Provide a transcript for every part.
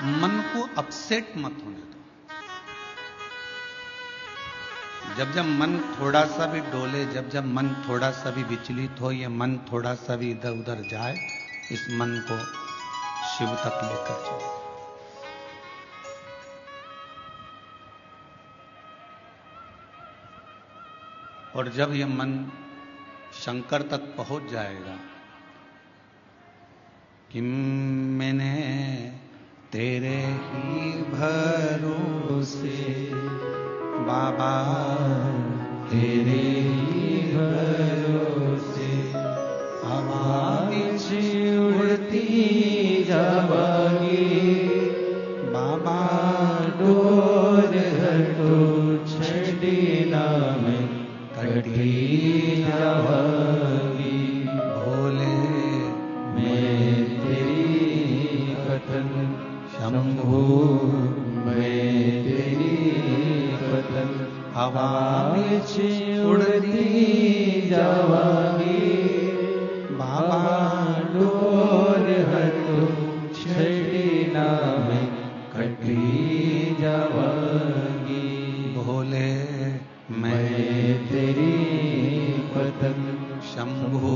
मन को अपसेट मत होने दो। जब जब मन थोड़ा सा भी डोले, जब जब मन थोड़ा सा भी विचलित हो, ये मन थोड़ा सा भी इधर उधर जाए, इस मन को शिव तक लेकर चलो। और जब यह मन शंकर तक पहुंच जाएगा कि मैंने तेरे ही भरोसे बाबा, तेरे ही भरोसे हवा उड़ती जावागी बाबा, डोर हटो छड़ी नाम कटी जावागी। भोले मैं तेरी कथन शंभू, मैं तेरी कथन हवा उड़ती जावागी बाबा, डोर हटो छड़ी नाम कटी जावागी। भोले मैं तेरी पतन शंभू,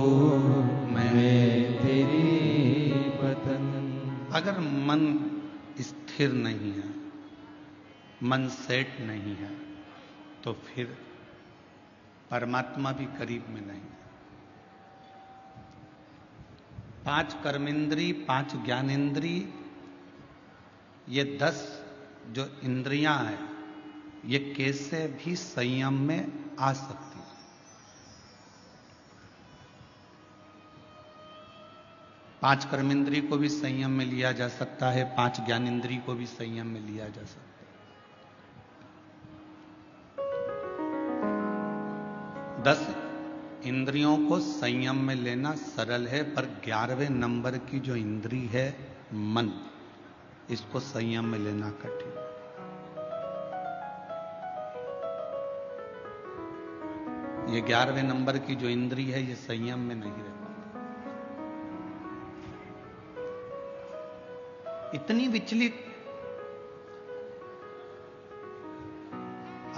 मैं तेरी पतन। अगर मन स्थिर नहीं है, मन सेट नहीं है, तो फिर परमात्मा भी करीब में नहीं है। 5 कर्मेंद्री, 5 ज्ञानेंद्री, ये 10 जो इंद्रियां हैं, ये कैसे भी संयम में आ सकती है। पांच कर्मेंद्री को भी संयम में लिया जा सकता है, 5 ज्ञानेंद्री को भी संयम में लिया जा सकता है। 10 इंद्रियों को संयम में लेना सरल है, पर 11वें नंबर की जो इंद्री है मन, इसको संयम में लेना कठिन है। ये 11वें नंबर की जो इंद्री है, ये संयम में नहीं रह पाती। इतनी विचलित।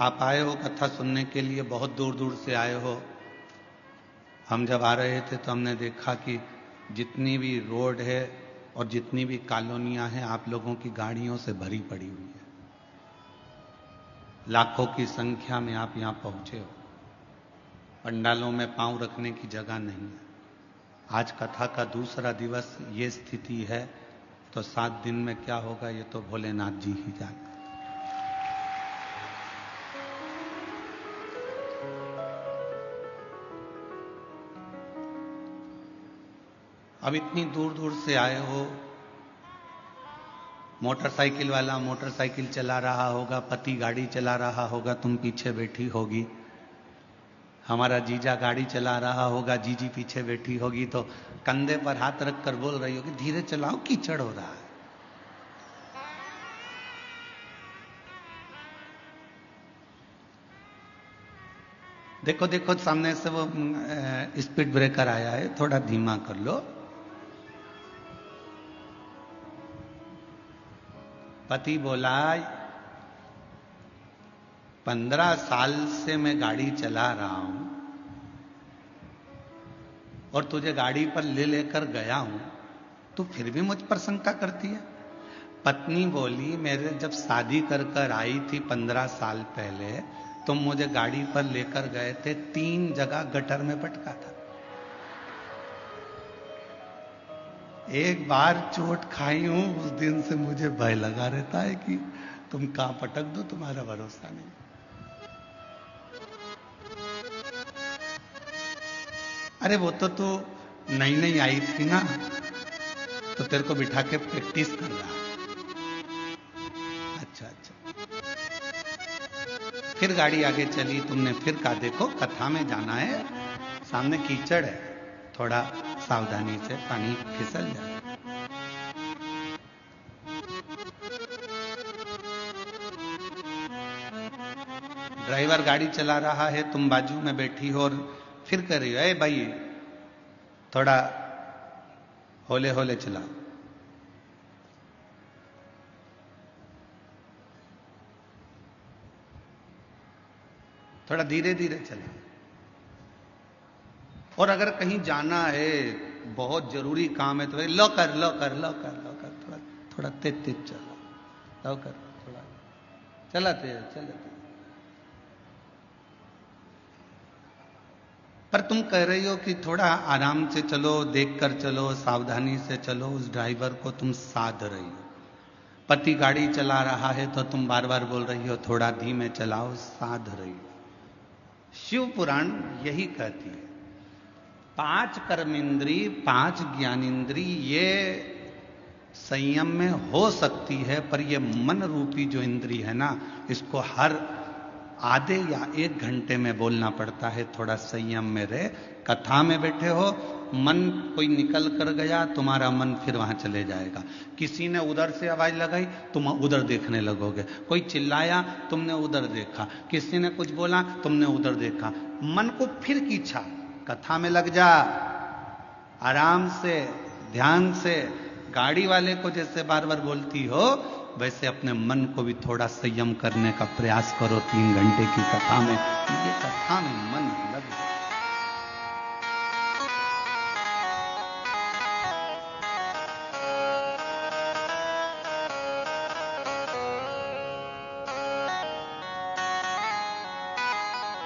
आप आए हो कथा सुनने के लिए, बहुत दूर दूर से आए हो। हम जब आ रहे थे तो हमने देखा कि जितनी भी रोड है और जितनी भी कॉलोनियां हैं, आप लोगों की गाड़ियों से भरी पड़ी हुई है। लाखों की संख्या में आप यहां पहुंचे हो। पंडालों में पांव रखने की जगह नहीं है। आज कथा का दूसरा दिवस ये स्थिति है, तो 7 दिन में क्या होगा ये तो भोलेनाथ जी ही जानते। अब इतनी दूर दूर से आए हो, मोटरसाइकिल वाला मोटरसाइकिल चला रहा होगा, पति गाड़ी चला रहा होगा, तुम पीछे बैठी होगी। हमारा जीजा गाड़ी चला रहा होगा, जीजी पीछे बैठी होगी, तो कंधे पर हाथ रखकर बोल रही होगी, धीरे चलाओ कीचड़ हो रहा है। देखो देखो सामने से वो स्पीड ब्रेकर आया है, थोड़ा धीमा कर लो। पति बोला 15 साल से मैं गाड़ी चला रहा हूं और तुझे गाड़ी पर ले लेकर गया हूं, तू फिर भी मुझ पर शंका करती है। पत्नी बोली, मेरे जब शादी कर कर आई थी 15 साल पहले, तुम मुझे गाड़ी पर लेकर गए थे, 3 जगह गटर में पटका था। एक बार चोट खाई हूं, उस दिन से मुझे भय लगा रहता है कि तुम कहां पटक दो, तुम्हारा भरोसा नहीं। अरे वो तो तू नई नई आई थी ना, तो तेरे को बिठा के प्रैक्टिस कर रहा। अच्छा अच्छा। फिर गाड़ी आगे चली, तुमने फिर कहा देखो कथा में जाना है, सामने कीचड़ है, थोड़ा सावधानी से, पानी फिसल जाए। ड्राइवर गाड़ी चला रहा है, तुम बाजू में बैठी हो और फिर कह रही हो, ए भाई थोड़ा होले होले चला। थोड़ा धीरे धीरे चलाओ। और अगर कहीं जाना है, बहुत जरूरी काम है, तो लो कर थोड़ा थोड़ा तेज तेज चलो, लो कर थोड़ा चलाते चलाते। पर तुम कह रही हो कि थोड़ा आराम से चलो, देखकर चलो, सावधानी से चलो, उस ड्राइवर को तुम साध रही हो। पति गाड़ी चला रहा है तो तुम बार बार बोल रही हो थोड़ा धीमे चलाओ, साध रही हो। शिव पुराण यही कहती है, 5 कर्मेंद्री 5 ज्ञानेंद्री ये संयम में हो सकती है, पर ये मन रूपी जो इंद्री है ना, इसको हर आधे या 1 घंटे में बोलना पड़ता है, थोड़ा संयम में रहे। कथा में बैठे हो, मन कोई निकल कर गया, तुम्हारा मन फिर वहां चले जाएगा। किसी ने उधर से आवाज लगाई, तुम उधर देखने लगोगे। कोई चिल्लाया, तुमने उधर देखा। किसी ने कुछ बोला, तुमने उधर देखा। मन को फिर खींचा, कथा में लग जा, आराम से, ध्यान से। गाड़ी वाले को जैसे बार बार बोलती हो, वैसे अपने मन को भी थोड़ा संयम करने का प्रयास करो। 3 घंटे की कथा में, ये कथा में मन लग जाए।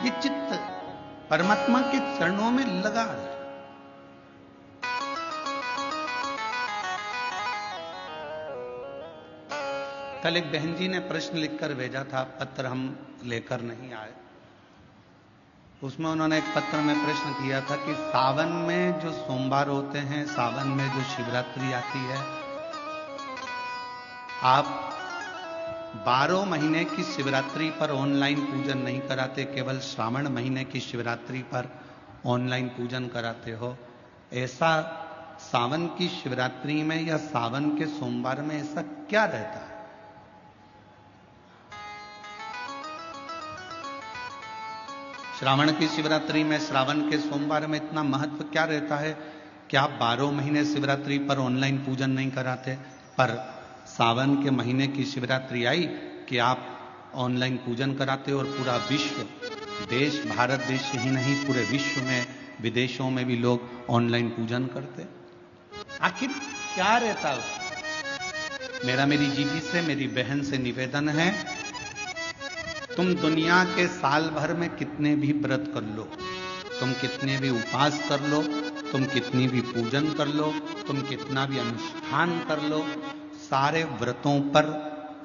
ये चित्त परमात्मा के चरणों में लगा है। कल एक बहन जी ने प्रश्न लिखकर भेजा था, पत्र हम लेकर नहीं आए। उसमें उन्होंने एक पत्र में प्रश्न किया था कि सावन में जो सोमवार होते हैं, सावन में जो शिवरात्रि आती है, आप 12 महीने की शिवरात्रि पर ऑनलाइन पूजन नहीं कराते, केवल श्रावण महीने की शिवरात्रि पर ऑनलाइन पूजन कराते हो। ऐसा सावन की शिवरात्रि में या सावन के सोमवार में ऐसा क्या रहता है? श्रावण की शिवरात्रि में, श्रावण के सोमवार में इतना महत्व क्या रहता है कि आप 12 महीने शिवरात्रि पर ऑनलाइन पूजन नहीं कराते, पर सावन के महीने की शिवरात्रि आई कि आप ऑनलाइन पूजन कराते हो। और पूरा विश्व, देश, भारत देश ही नहीं, पूरे विश्व में, विदेशों में भी लोग ऑनलाइन पूजन करते। आखिर क्या रहता है? मेरा मेरी जीजी से, मेरी बहन से निवेदन है, तुम दुनिया के साल भर में कितने भी व्रत कर लो, तुम कितने भी उपास कर लो, तुम कितनी भी पूजन कर लो, तुम कितना भी अनुष्ठान कर लो, सारे व्रतों पर,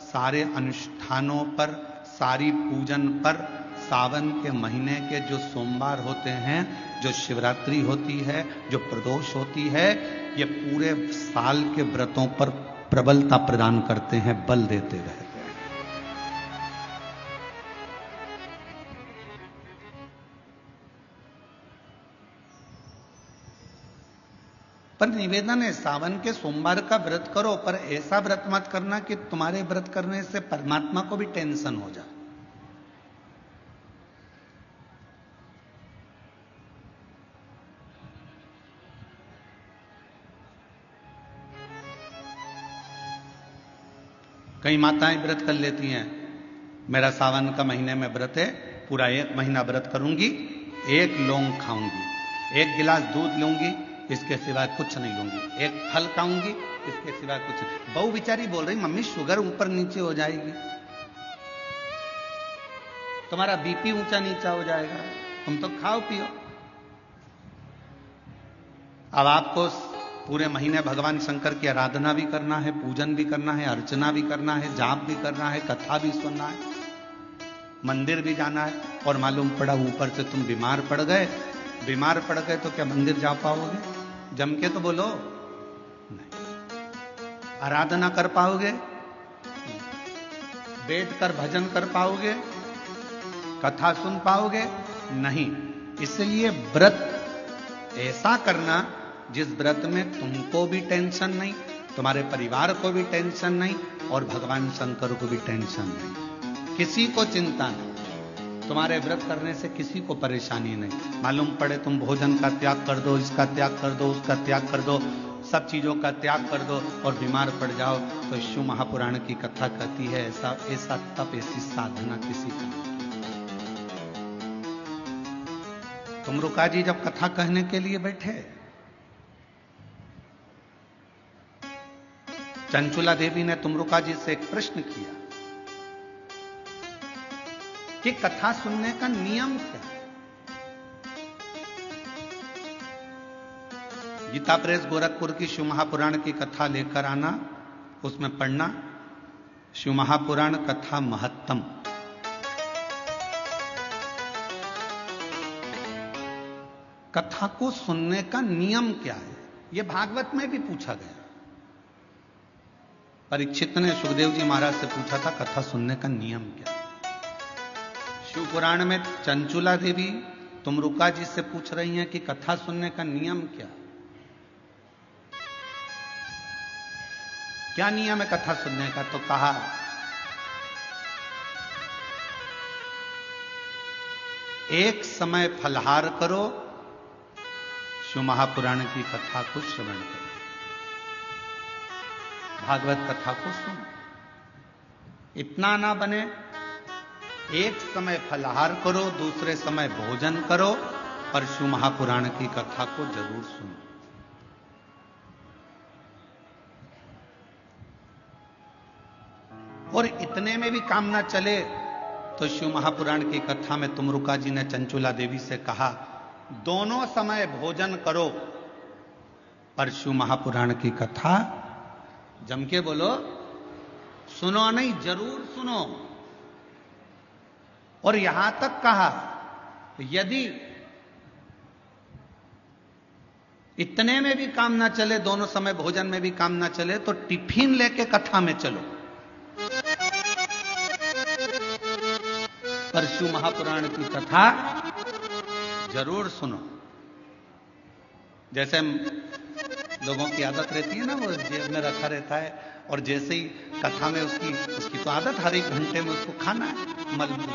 सारे अनुष्ठानों पर, सारी पूजन पर, सावन के महीने के जो सोमवार होते हैं, जो शिवरात्रि होती है, जो प्रदोष होती है, ये पूरे साल के व्रतों पर प्रबलता प्रदान करते हैं, बल देते रहते हैं। पर निवेदन है, सावन के सोमवार का व्रत करो, पर ऐसा व्रत मत करना कि तुम्हारे व्रत करने से परमात्मा को भी टेंशन हो जाए। कई माताएं व्रत कर लेती हैं, मेरा सावन का महीने में व्रत है, पूरा 1 महीना व्रत करूंगी, 1 लौंग खाऊंगी, 1 गिलास दूध लूंगी, इसके सिवाय कुछ नहीं लूंगी, 1 फल खाऊंगी, इसके सिवाय कुछ नहीं। बहू बेचारी बोल रही, मम्मी शुगर ऊपर नीचे हो जाएगी, तुम्हारा बीपी ऊंचा नीचा हो जाएगा, तुम तो खाओ पियो। अब आपको पूरे महीने भगवान शंकर की आराधना भी करना है, पूजन भी करना है, अर्चना भी करना है, जाप भी करना है, कथा भी सुनना है, मंदिर भी जाना है, और मालूम पड़ा ऊपर से तुम बीमार पड़ गए। बीमार पड़ गए तो क्या मंदिर जा पाओगे? जम के तो बोलो नहीं। आराधना कर पाओगे? बैठकर भजन कर पाओगे? कथा सुन पाओगे? नहीं। इसलिए व्रत ऐसा करना जिस व्रत में तुमको भी टेंशन नहीं, तुम्हारे परिवार को भी टेंशन नहीं, और भगवान शंकर को भी टेंशन नहीं, किसी को चिंता नहीं, तुम्हारे व्रत करने से किसी को परेशानी नहीं। मालूम पड़े तुम भोजन का त्याग कर दो, इसका त्याग कर दो, उसका त्याग कर दो, सब चीजों का त्याग कर दो और बीमार पड़ जाओ, तो शिव महापुराण की कथा कहती है ऐसा ऐसा तप, ऐसी साधना किसी का नहीं। तुमरुका जी जब कथा कहने के लिए बैठे, चंचुला देवी ने तुमरुका जी से एक प्रश्न किया कि कथा सुनने का नियम क्या है। गीता प्रेस गोरखपुर की शिव महापुराण की कथा लेकर आना, उसमें पढ़ना शिव महापुराण कथा महत्तम। कथा को सुनने का नियम क्या है, यह भागवत में भी पूछा गया। परीक्षित ने सुखदेव जी महाराज से पूछा था कथा सुनने का नियम क्या है। शिव पुराण में चंचुला देवी तुमरुका जी से पूछ रही हैं कि कथा सुनने का नियम क्या, क्या नियम है कथा सुनने का। तो कहा एक समय फलहार करो, शिव महापुराण की कथा को श्रवण करो, भागवत कथा को सुनो। इतना ना बने, एक समय फलहार करो, दूसरे समय भोजन करो, और शिव महापुराण की कथा को जरूर सुनो। और इतने में भी काम ना चले तो शिव महापुराण की कथा में तुमरुका जी ने चंचुला देवी से कहा दोनों समय भोजन करो, पर शिव महापुराण की कथा जम के बोलो, सुनो नहीं, जरूर सुनो। और यहां तक कहा यदि इतने में भी काम ना चले, दोनों समय भोजन में भी काम ना चले, तो टिफिन लेके कथा में चलो, पर शिव महापुराण की कथा जरूर सुनो। जैसे लोगों की आदत रहती है ना, वो जेब में रखा रहता है, और जैसे ही कथा में उसकी तो आदत हर एक घंटे में उसको खाना है मल के,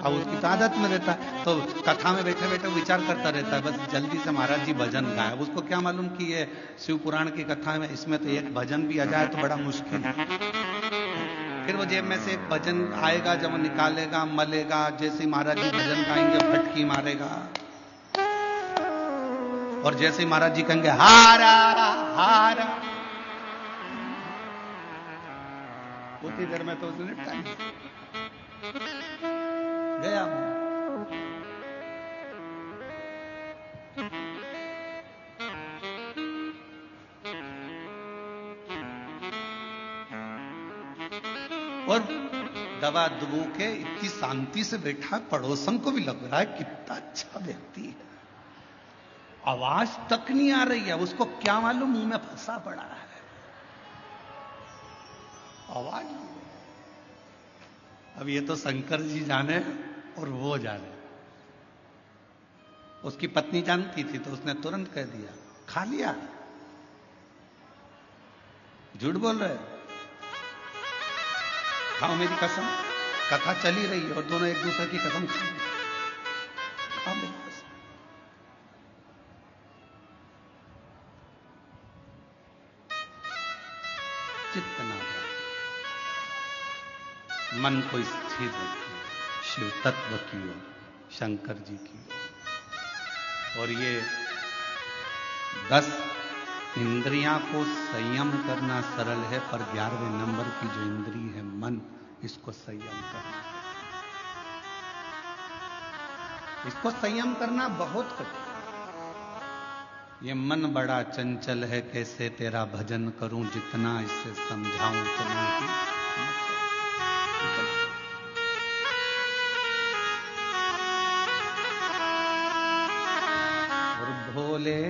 और उसकी तो आदत में रहता है, तो कथा में बैठे बैठे विचार करता रहता है बस जल्दी से महाराज जी भजन गाए। उसको क्या मालूम कि ये शिव पुराण की कथा में इसमें तो एक भजन भी आ जाए तो बड़ा मुश्किल है। फिर वो जेब में से एक भजन आएगा, जब वो निकालेगा, मलेगा, जैसे महाराज जी भजन गाएंगे फटकी मारेगा, और जैसे महाराज जी कहेंगे हारा हारा, उतनी देर में तो उसने टाइम गया। और दवा दुबू के इतनी शांति से बैठा, पड़ोसन को भी लग रहा है कितना अच्छा व्यक्ति है, आवाज तक नहीं आ रही है, उसको क्या मालूम मुंह में फंसा पड़ा है, आवाज। अब ये तो शंकर जी जाने और वो जाने। उसकी पत्नी जानती थी तो उसने तुरंत कह दिया खा लिया, झूठ बोल रहे, खाओ मेरी कसम, कथा चली रही है और दोनों एक दूसरे की कसम खाओ मेरी कसम। चित्त ना जाए, मन को स्थिर रखिए शिव तत्व की ओर, शंकर जी की ओर। और ये 10 इंद्रियां को संयम करना सरल है, पर 11वें नंबर की जो इंद्री है मन, इसको संयम करना, इसको संयम करना बहुत कठिन। ये मन बड़ा चंचल है, कैसे तेरा भजन करूं, जितना इसे समझाऊं उतना ही। और भोले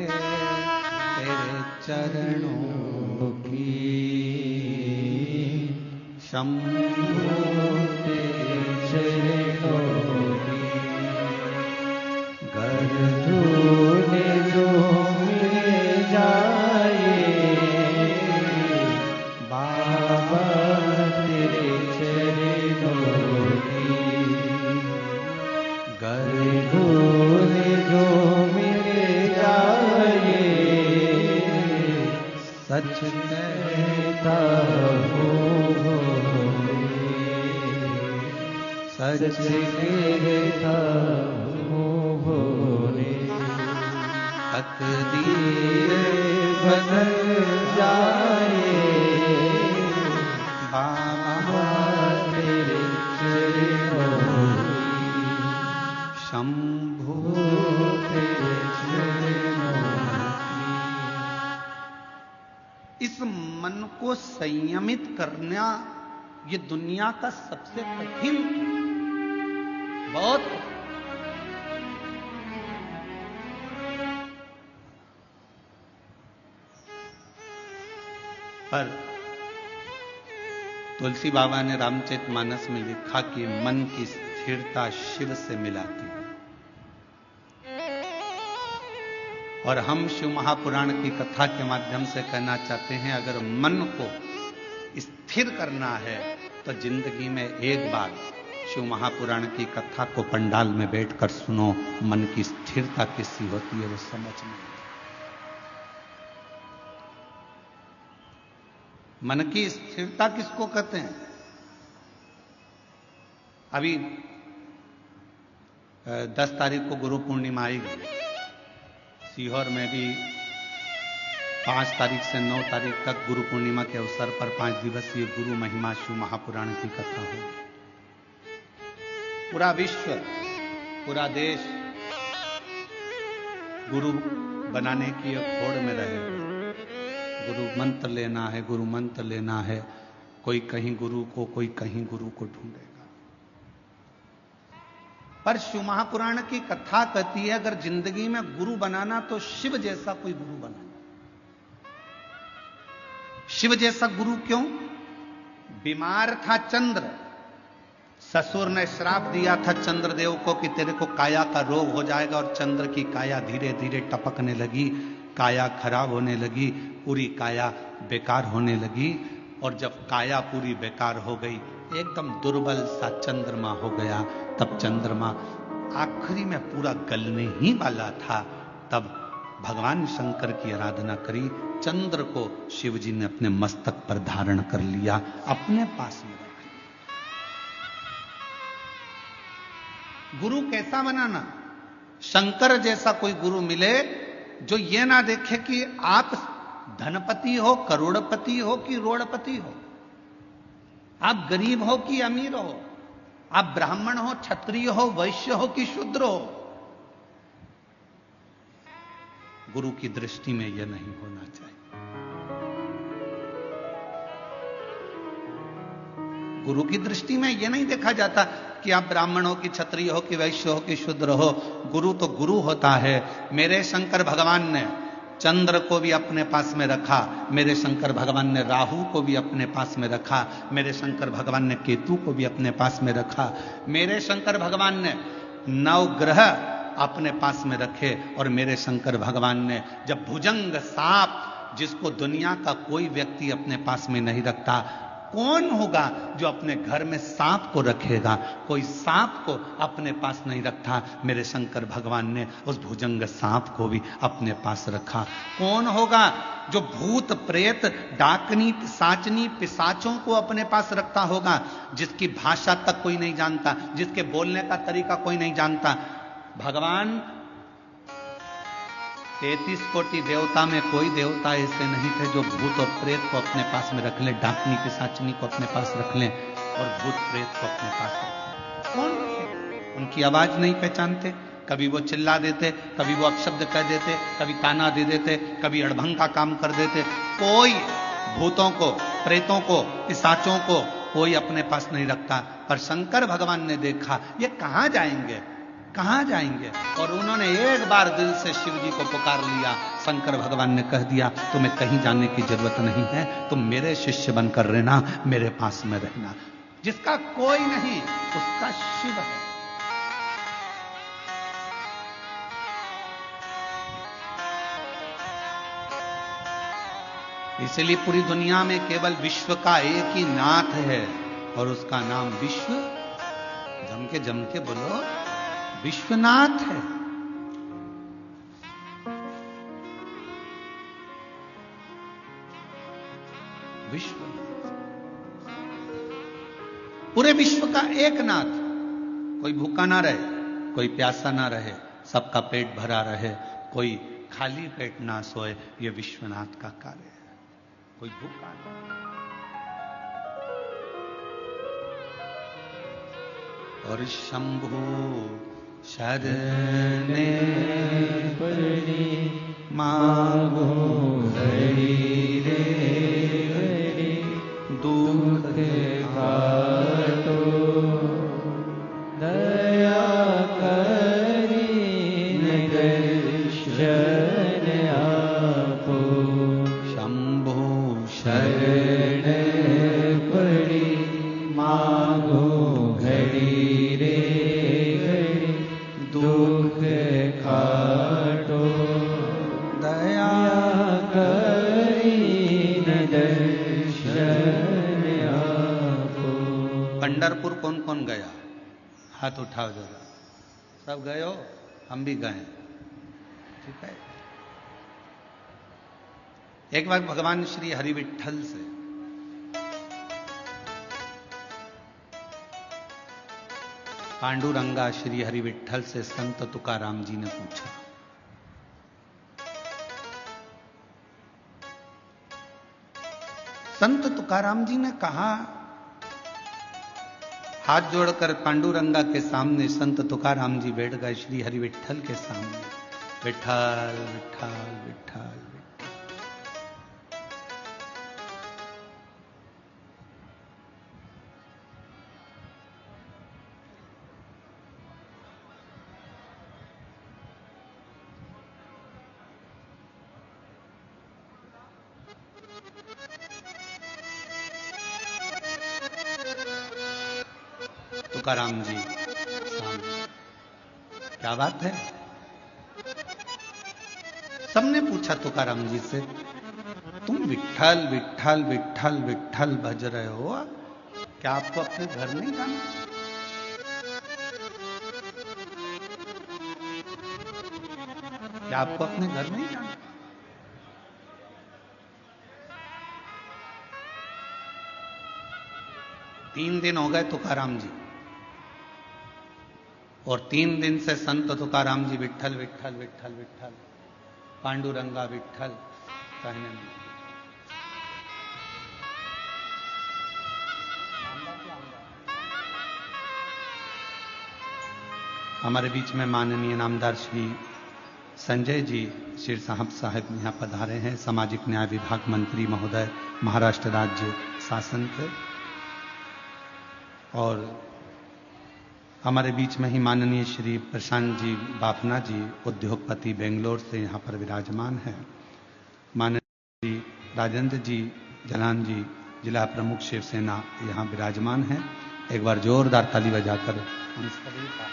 तेरे चरणों की शंभो तेरे चरणों की घर धूले जो मिल जाए, बाबा तेरे चरणों की घर धूले जो मिल जाए, सच कहता हूँ सच कहता हूँ भोले। तकदीर बदल जाए बाबा तेरे चरणों शंभु तेरे चरणों इस मन को संयमित करना ये दुनिया का सबसे कठिन, बहुत पर तुलसी बाबा ने रामचरितमानस में लिखा कि मन की स्थिरता शिव से मिलाती है। और हम शिव महापुराण की कथा के माध्यम से कहना चाहते हैं, अगर मन को स्थिर करना है तो जिंदगी में एक बार शिव महापुराण की कथा को पंडाल में बैठकर सुनो। मन की स्थिरता किसी होती है वो समझ में। मन की स्थिरता किसको कहते हैं? अभी 10 तारीख को गुरु पूर्णिमा आएगी। सीहोर में भी 5 तारीख से 9 तारीख तक गुरु पूर्णिमा के अवसर पर 5 दिवसीय गुरु महिमा शिव महापुराण की कथा होगी। पूरा विश्व, पूरा देश गुरु बनाने की एक होड़ में रहे। गुरु मंत्र लेना है, गुरु मंत्र लेना है। कोई कहीं गुरु को, कोई कहीं गुरु को ढूंढेगा। पर शिव महापुराण की कथा कहती है, अगर जिंदगी में गुरु बनाना तो शिव जैसा कोई गुरु बनाना। शिव जैसा गुरु क्यों? बीमार था चंद्र, ससुर ने श्राप दिया था चंद्रदेव को कि तेरे को काया का रोग हो जाएगा, और चंद्र की काया धीरे धीरे टपकने लगी, काया खराब होने लगी, पूरी काया बेकार होने लगी। और जब काया पूरी बेकार हो गई, एकदम दुर्बल सा चंद्रमा हो गया। तब चंद्रमा आखिरी में पूरा गलने ही वाला था। तब भगवान शंकर की आराधना करी। चंद्र को शिवजी ने अपने मस्तक पर धारण कर लिया, अपने पास में रख लिया। गुरु कैसा बनाना? शंकर जैसा कोई गुरु मिले जो ये ना देखे कि आप धनपति हो, करोड़पति हो कि रोड़पति हो, आप गरीब हो कि अमीर हो, आप ब्राह्मण हो, क्षत्रिय हो, वैश्य हो कि शूद्र हो। गुरु की दृष्टि में यह नहीं होना चाहिए। गुरु की दृष्टि में यह नहीं देखा जाता कि आप ब्राह्मण हो कि क्षत्रिय हो कि वैश्य हो कि शूद्र हो। गुरु तो गुरु होता है। मेरे शंकर भगवान ने चंद्र को भी अपने पास में रखा, मेरे शंकर भगवान ने राहु को भी अपने पास में रखा, मेरे शंकर भगवान ने केतु को भी अपने पास में रखा, मेरे शंकर भगवान ने 9 ग्रह अपने पास में रखे। और मेरे शंकर भगवान ने जब भुजंग सांप, जिसको दुनिया का कोई व्यक्ति अपने पास में नहीं रखता, कौन होगा जो अपने घर में सांप को रखेगा? कोई सांप को अपने पास नहीं रखता। मेरे शंकर भगवान ने उस भुजंग सांप को भी अपने पास रखा। कौन होगा जो भूत प्रेत डाकनी पिशाचनी पिशाचों को अपने पास रखता होगा? जिसकी भाषा तक कोई नहीं जानता, जिसके बोलने का तरीका कोई नहीं जानता। भगवान 33 कोटि देवता में कोई देवता ऐसे नहीं थे जो भूत और प्रेत को अपने पास में रख ले, डाकनी पिशाचनी को अपने पास रख लें और भूत प्रेत को अपने पास रख लें। कौन? उनकी आवाज नहीं पहचानते। कभी वो चिल्ला देते, कभी वो अपशब्द कह देते, कभी ताना दे देते, कभी अड़भंग का काम कर देते। कोई भूतों को, प्रेतों को, पिशाचों को कोई अपने पास नहीं रखता। पर शंकर भगवान ने देखा ये कहां जाएंगे, कहां जाएंगे, और उन्होंने एक बार दिल से शिव जी को पुकार लिया। शंकर भगवान ने कह दिया तुम्हें कहीं जाने की जरूरत नहीं है, तुम मेरे शिष्य बनकर रहना, मेरे पास में रहना। जिसका कोई नहीं उसका शिव है। इसलिए पूरी दुनिया में केवल विश्व का एक ही नाथ है और उसका नाम विश्व, जम के बोलो, विश्वनाथ है। विश्वनाथ, पूरे विश्व का एक नाथ। कोई भूखा ना रहे, कोई प्यासा ना रहे, सबका पेट भरा रहे, कोई खाली पेट ना सोए, ये विश्वनाथ का कार्य है। कोई भूखा नहीं। और शंभु शरणे पड़ी मांगो हरि रे हरि दुख काटो दया करी दर्शन आपो शंभु शरण पड़ी मांगो घड़ी रे घड़ी दुख काटो दया करी दर्शन आपो। पंढरपुर कौन कौन गया? हाथ उठाओ जरा। सब गए हो? हम भी गए। ठीक है। एक बार भगवान श्री हरि विठ्ठल से पांडुरंगा श्री हरि विठ्ठल से संत तुकाराम जी ने पूछा, संत तुकाराम जी ने कहा, हाथ जोड़कर पांडुरंगा के सामने संत तुकाराम जी बैठ गए श्री हरि विठ्ठल के सामने। विठ्ठल विठ्ठल विठ्ठल विठ्ठल। तुकाराम जी सामने। क्या बात है? सबने पूछा तुकाराम जी से, तुम विठ्ठल विठ्ठल विठ्ठल विठ्ठल भज रहे हो, क्या आपको अपने घर नहीं जाना? क्या आपको अपने घर नहीं जाना? तीन दिन हो गए तुकाराम जी, और 3 दिन से संत तुकाराम जी विठ्ठल विठ्ठल विठ्ठल विठ्ठल, पांडुरंगा विठ्ठल कहने लगे। हमारे बीच में माननीय नामदार श्री संजय जी शिर साहब यहाँ पधारे हैं, सामाजिक न्याय विभाग मंत्री महोदय, महाराष्ट्र राज्य शासन के। और हमारे बीच में ही माननीय श्री प्रशांत जी बाफना जी, उद्योगपति बेंगलोर से यहाँ पर विराजमान हैं। माननीय श्री राजेंद्र जी जलान जी, जिला प्रमुख शिवसेना, यहाँ विराजमान हैं। एक बार जोरदार ताली बजाकर हम सभी का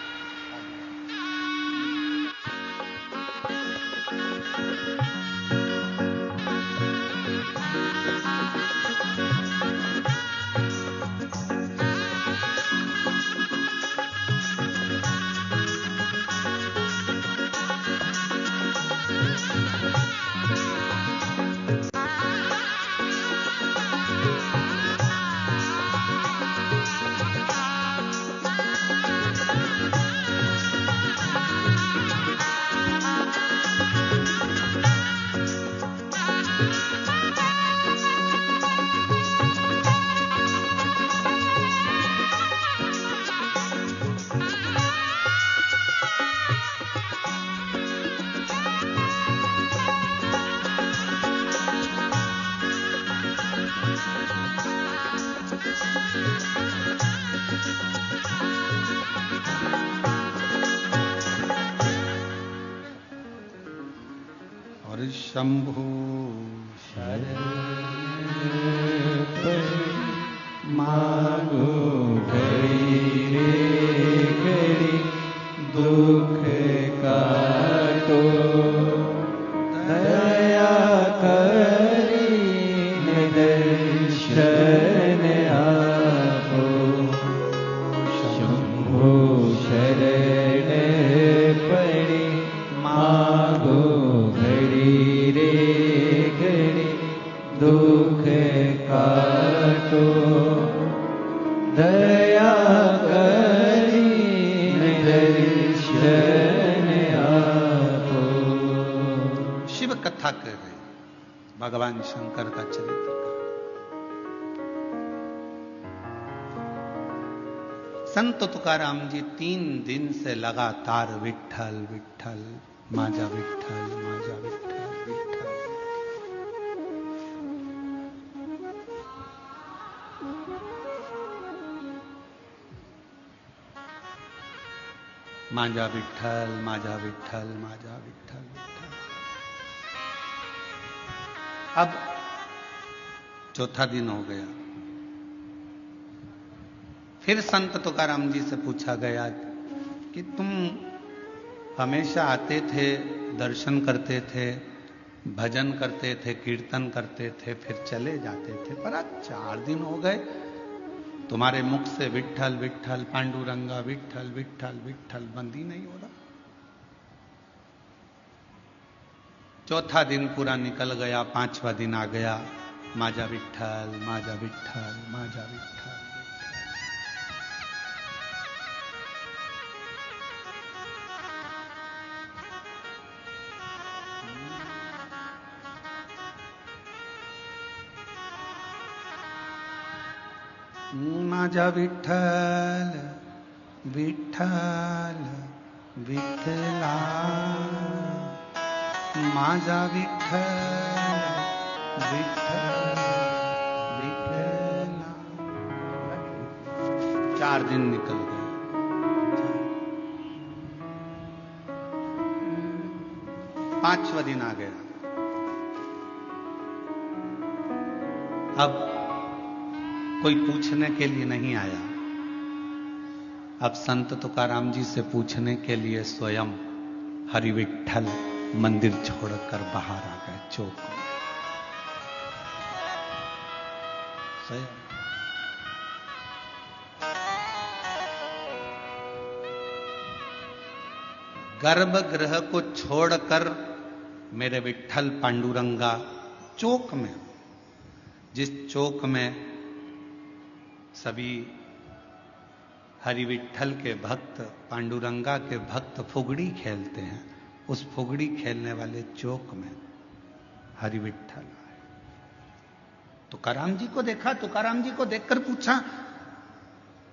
शंभु मांगो घड़ी रे घड़ी दुख काटो दया करी दर्शन आपो शंभो शरण पड़ी मांगो घड़ी रे घड़ी दुख काटो दया करी दर्शन आपो। कथा कर रहे भगवान शंकर का चरित्र का। संत तुकाराम जी 3 दिन से लगातार विठ्ठल विठ्ठल माजा विठ्ठल माजा विठ्ठल विठ्ठल। माजा विठ्ठल माजा विठ्ठल माजा विठ्ठल विठ्ठल। अब चौथा दिन हो गया। फिर संत तुकाराम जी से पूछा गया कि तुम हमेशा आते थे, दर्शन करते थे, भजन करते थे, कीर्तन करते थे, फिर चले जाते थे, पर आज 4 दिन हो गए तुम्हारे मुख से विठ्ठल विठ्ठल पांडुरंगा विठ्ठल विठ्ठल विठ्ठल बंद ही नहीं हो रहा। चौथा दिन पूरा निकल गया, 5वां दिन आ गया, माजा विठ्ठल माजा विठ्ठल माजा विठ्ठल। माजा विठ्ठल विठ्ठल विठ्ठला माजा विठ्ठल विठ्ठल विठ्ठला। 4 दिन निकल गए। 5वां दिन आ गया। अब कोई पूछने के लिए नहीं आया। अब संत तुकाराम जी से पूछने के लिए स्वयं हरि विठ्ठल मंदिर छोड़कर बाहर आ गए चौक में। स्वयं गर्भगृह को छोड़कर मेरे विठ्ठल पांडुरंगा चौक में, जिस चौक में सभी हरि विठ्ठल के भक्त, पांडुरंगा के भक्त फुगड़ी खेलते हैं, उस फुगड़ी खेलने वाले चौक में हरि विठ्ठल आए। तुकाराम जी को देखा, तुकाराम जी को देखकर पूछा।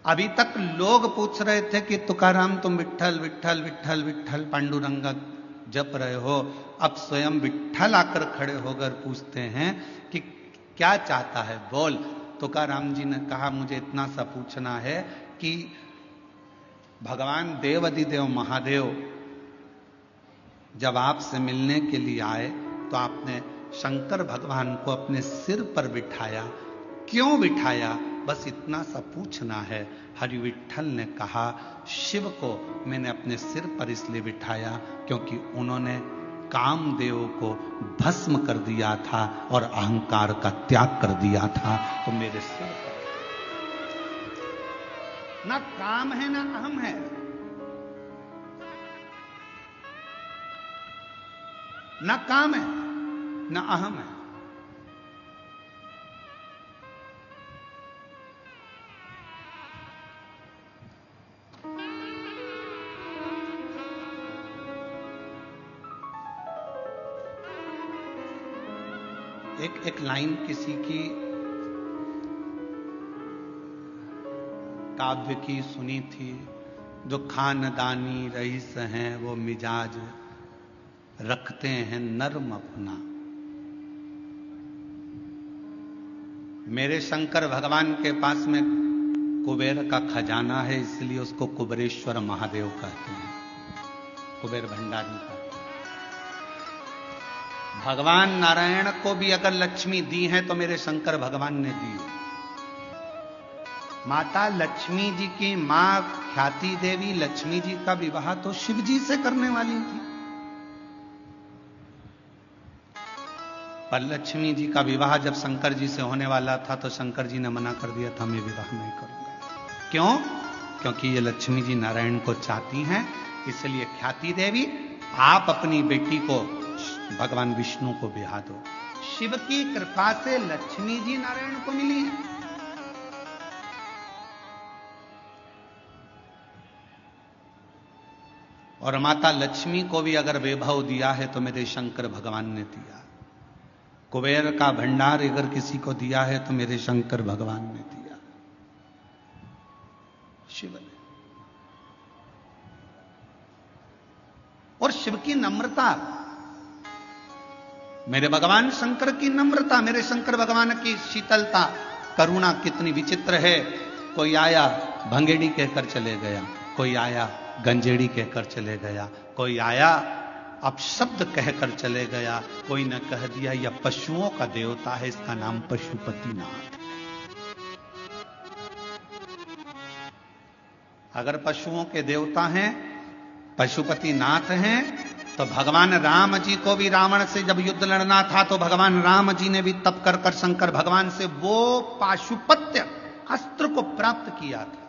अभी तक लोग पूछ रहे थे कि तुकाराम तुम विठ्ठल विठ्ठल विठ्ठल विठ्ठल पांडुरंगा जप रहे हो, अब स्वयं विठ्ठल आकर खड़े होकर पूछते हैं कि क्या चाहता है, बोल। तुकाराम जी ने कहा मुझे इतना सा पूछना है कि भगवान देवाधिदेव महादेव जब आपसे मिलने के लिए आए तो आपने शंकर भगवान को अपने सिर पर बिठाया, क्यों बिठाया, बस इतना सा पूछना है। हरि विठ्ठल ने कहा शिव को मैंने अपने सिर पर इसलिए बिठाया क्योंकि उन्होंने कामदेव को भस्म कर दिया था और अहंकार का त्याग कर दिया था, तो मेरे सिर पर ना काम है ना अहम है, ना काम है ना अहम है। एक लाइन किसी की काव्य की सुनी थी, जो खानदानी रईस हैं वो मिजाज रखते हैं नर्म अपना। मेरे शंकर भगवान के पास में कुबेर का खजाना है, इसलिए उसको कुबेरेश्वर महादेव कहते हैं, कुबेर भंडारी का। भगवान नारायण को भी अगर लक्ष्मी दी है तो मेरे शंकर भगवान ने दी। माता लक्ष्मी जी की मां ख्याति देवी लक्ष्मी जी का विवाह तो शिव जी से करने वाली थी, पर लक्ष्मी जी का विवाह जब शंकर जी से होने वाला था तो शंकर जी ने मना कर दिया था, मैं विवाह नहीं करूंगा। क्यों? क्योंकि ये लक्ष्मी जी नारायण को चाहती हैं, इसलिए ख्याति देवी आप अपनी बेटी को भगवान विष्णु को ब्याह दो। शिव की कृपा से लक्ष्मी जी नारायण को मिली है। और माता लक्ष्मी को भी अगर वैभव दिया है तो मेरे शंकर भगवान ने दिया। कुबेर का भंडार अगर किसी को दिया है तो मेरे शंकर भगवान ने दिया, शिव ने। और शिव की नम्रता, मेरे भगवान शंकर की नम्रता, मेरे शंकर भगवान की शीतलता, करुणा कितनी विचित्र है। कोई आया भंगेड़ी कहकर चले गया, कोई आया गंजेड़ी कहकर चले गया, कोई आया अपशब्द कहकर चले गया, कोई न कह दिया यह पशुओं का देवता है, इसका नाम पशुपतिनाथ। अगर पशुओं के देवता हैं, पशुपतिनाथ हैं, तो भगवान राम जी को भी रावण से जब युद्ध लड़ना था तो भगवान राम जी ने भी तप कर कर शंकर भगवान से वो पाशुपत्य अस्त्र को प्राप्त किया था।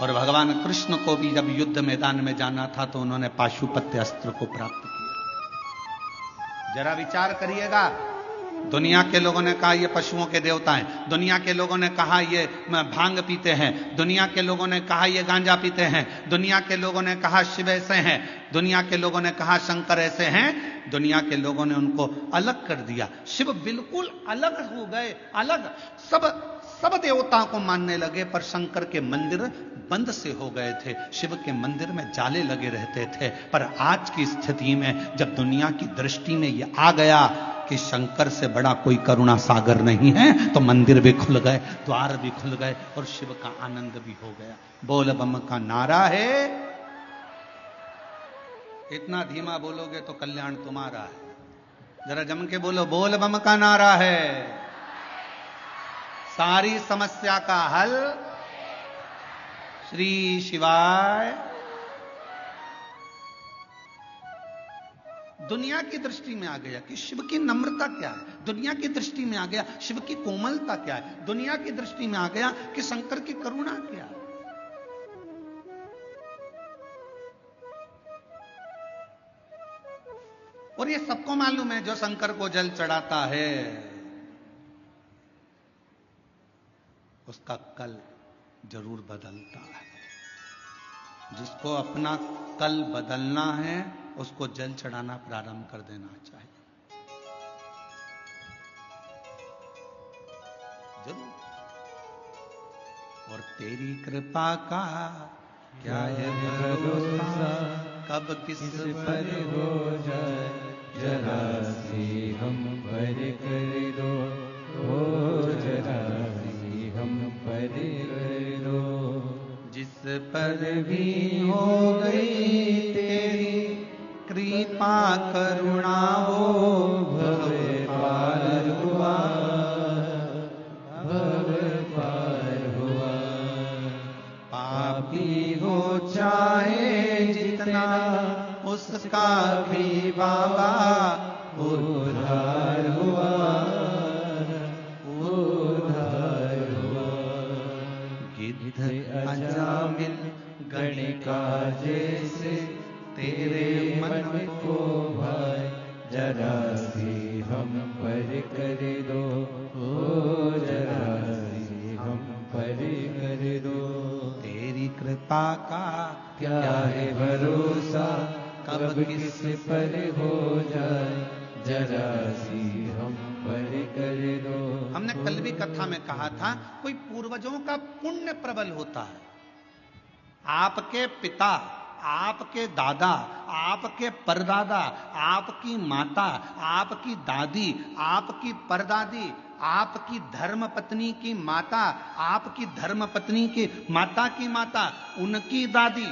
और भगवान कृष्ण को भी जब युद्ध मैदान में जाना था तो उन्होंने पाशुपत्य अस्त्र को प्राप्त किया। जरा विचार करिएगा, दुनिया के लोगों ने कहा ये पशुओं के देवता हैं, दुनिया के लोगों ने कहा ये भांग पीते हैं, दुनिया के लोगों ने कहा ये गांजा पीते हैं, दुनिया के लोगों ने कहा शिव ऐसे हैं, दुनिया के लोगों ने कहा शंकर ऐसे हैं। दुनिया के लोगों ने उनको अलग कर दिया। शिव बिल्कुल अलग हो गए, अलग। सब देवताओं को मानने लगे, पर शंकर के मंदिर बंद से हो गए थे, शिव के मंदिर में जाले लगे रहते थे। पर आज की स्थिति में जब दुनिया की दृष्टि में यह आ गया कि शंकर से बड़ा कोई करुणा सागर नहीं है, तो मंदिर भी खुल गए, द्वार भी खुल गए और शिव का आनंद भी हो गया। बोल बम का नारा है, इतना धीमा बोलोगे तो कल्याण तुम्हारा है। जरा जम के बोलो, बोल बम का नारा है, सारी समस्या का हल श्री शिवाय। दुनिया की दृष्टि में आ गया कि शिव की नम्रता क्या है, दुनिया की दृष्टि में आ गया शिव की कोमलता क्या है, दुनिया की दृष्टि में आ गया कि शंकर की करुणा क्या है। और ये सबको मालूम है, जो शंकर को जल चढ़ाता है उसका कल जरूर बदलता है। जिसको अपना कल बदलना है उसको जल चढ़ाना प्रारंभ कर देना चाहिए, जरूर। और तेरी कृपा का क्या है भरोसा, कब किस पर हो जाए, जरा सी हम पर कर दो, ओ जरा सी हम पर कर दो। जिस पर भी हो गई तेरी कृपा करुणा, वो भव पार हुआ, भव पार हुआ। पापी हो चाहे जितना उसका भी बाबा उद्धार हुआ, उद्धार हुआ। गिद्ध अजामिल गणिका जैसे तेरे मन को भाए, जरा सी हम पर कर दो, ओ जरा सी हम पर कर दो। तेरी कृपा का क्या है भरोसा, कब किस पर हो जाए, जरा सी हम पर कर दो। हमने कल भी कथा में कहा था, कोई पूर्वजों का पुण्य प्रबल होता है। आपके पिता, आपके दादा, आपके परदादा, आपकी माता, आपकी दादी, आपकी परदादी, आपकी धर्म पत्नी की माता, आपकी धर्म पत्नी की माता की माता, उनकी दादी,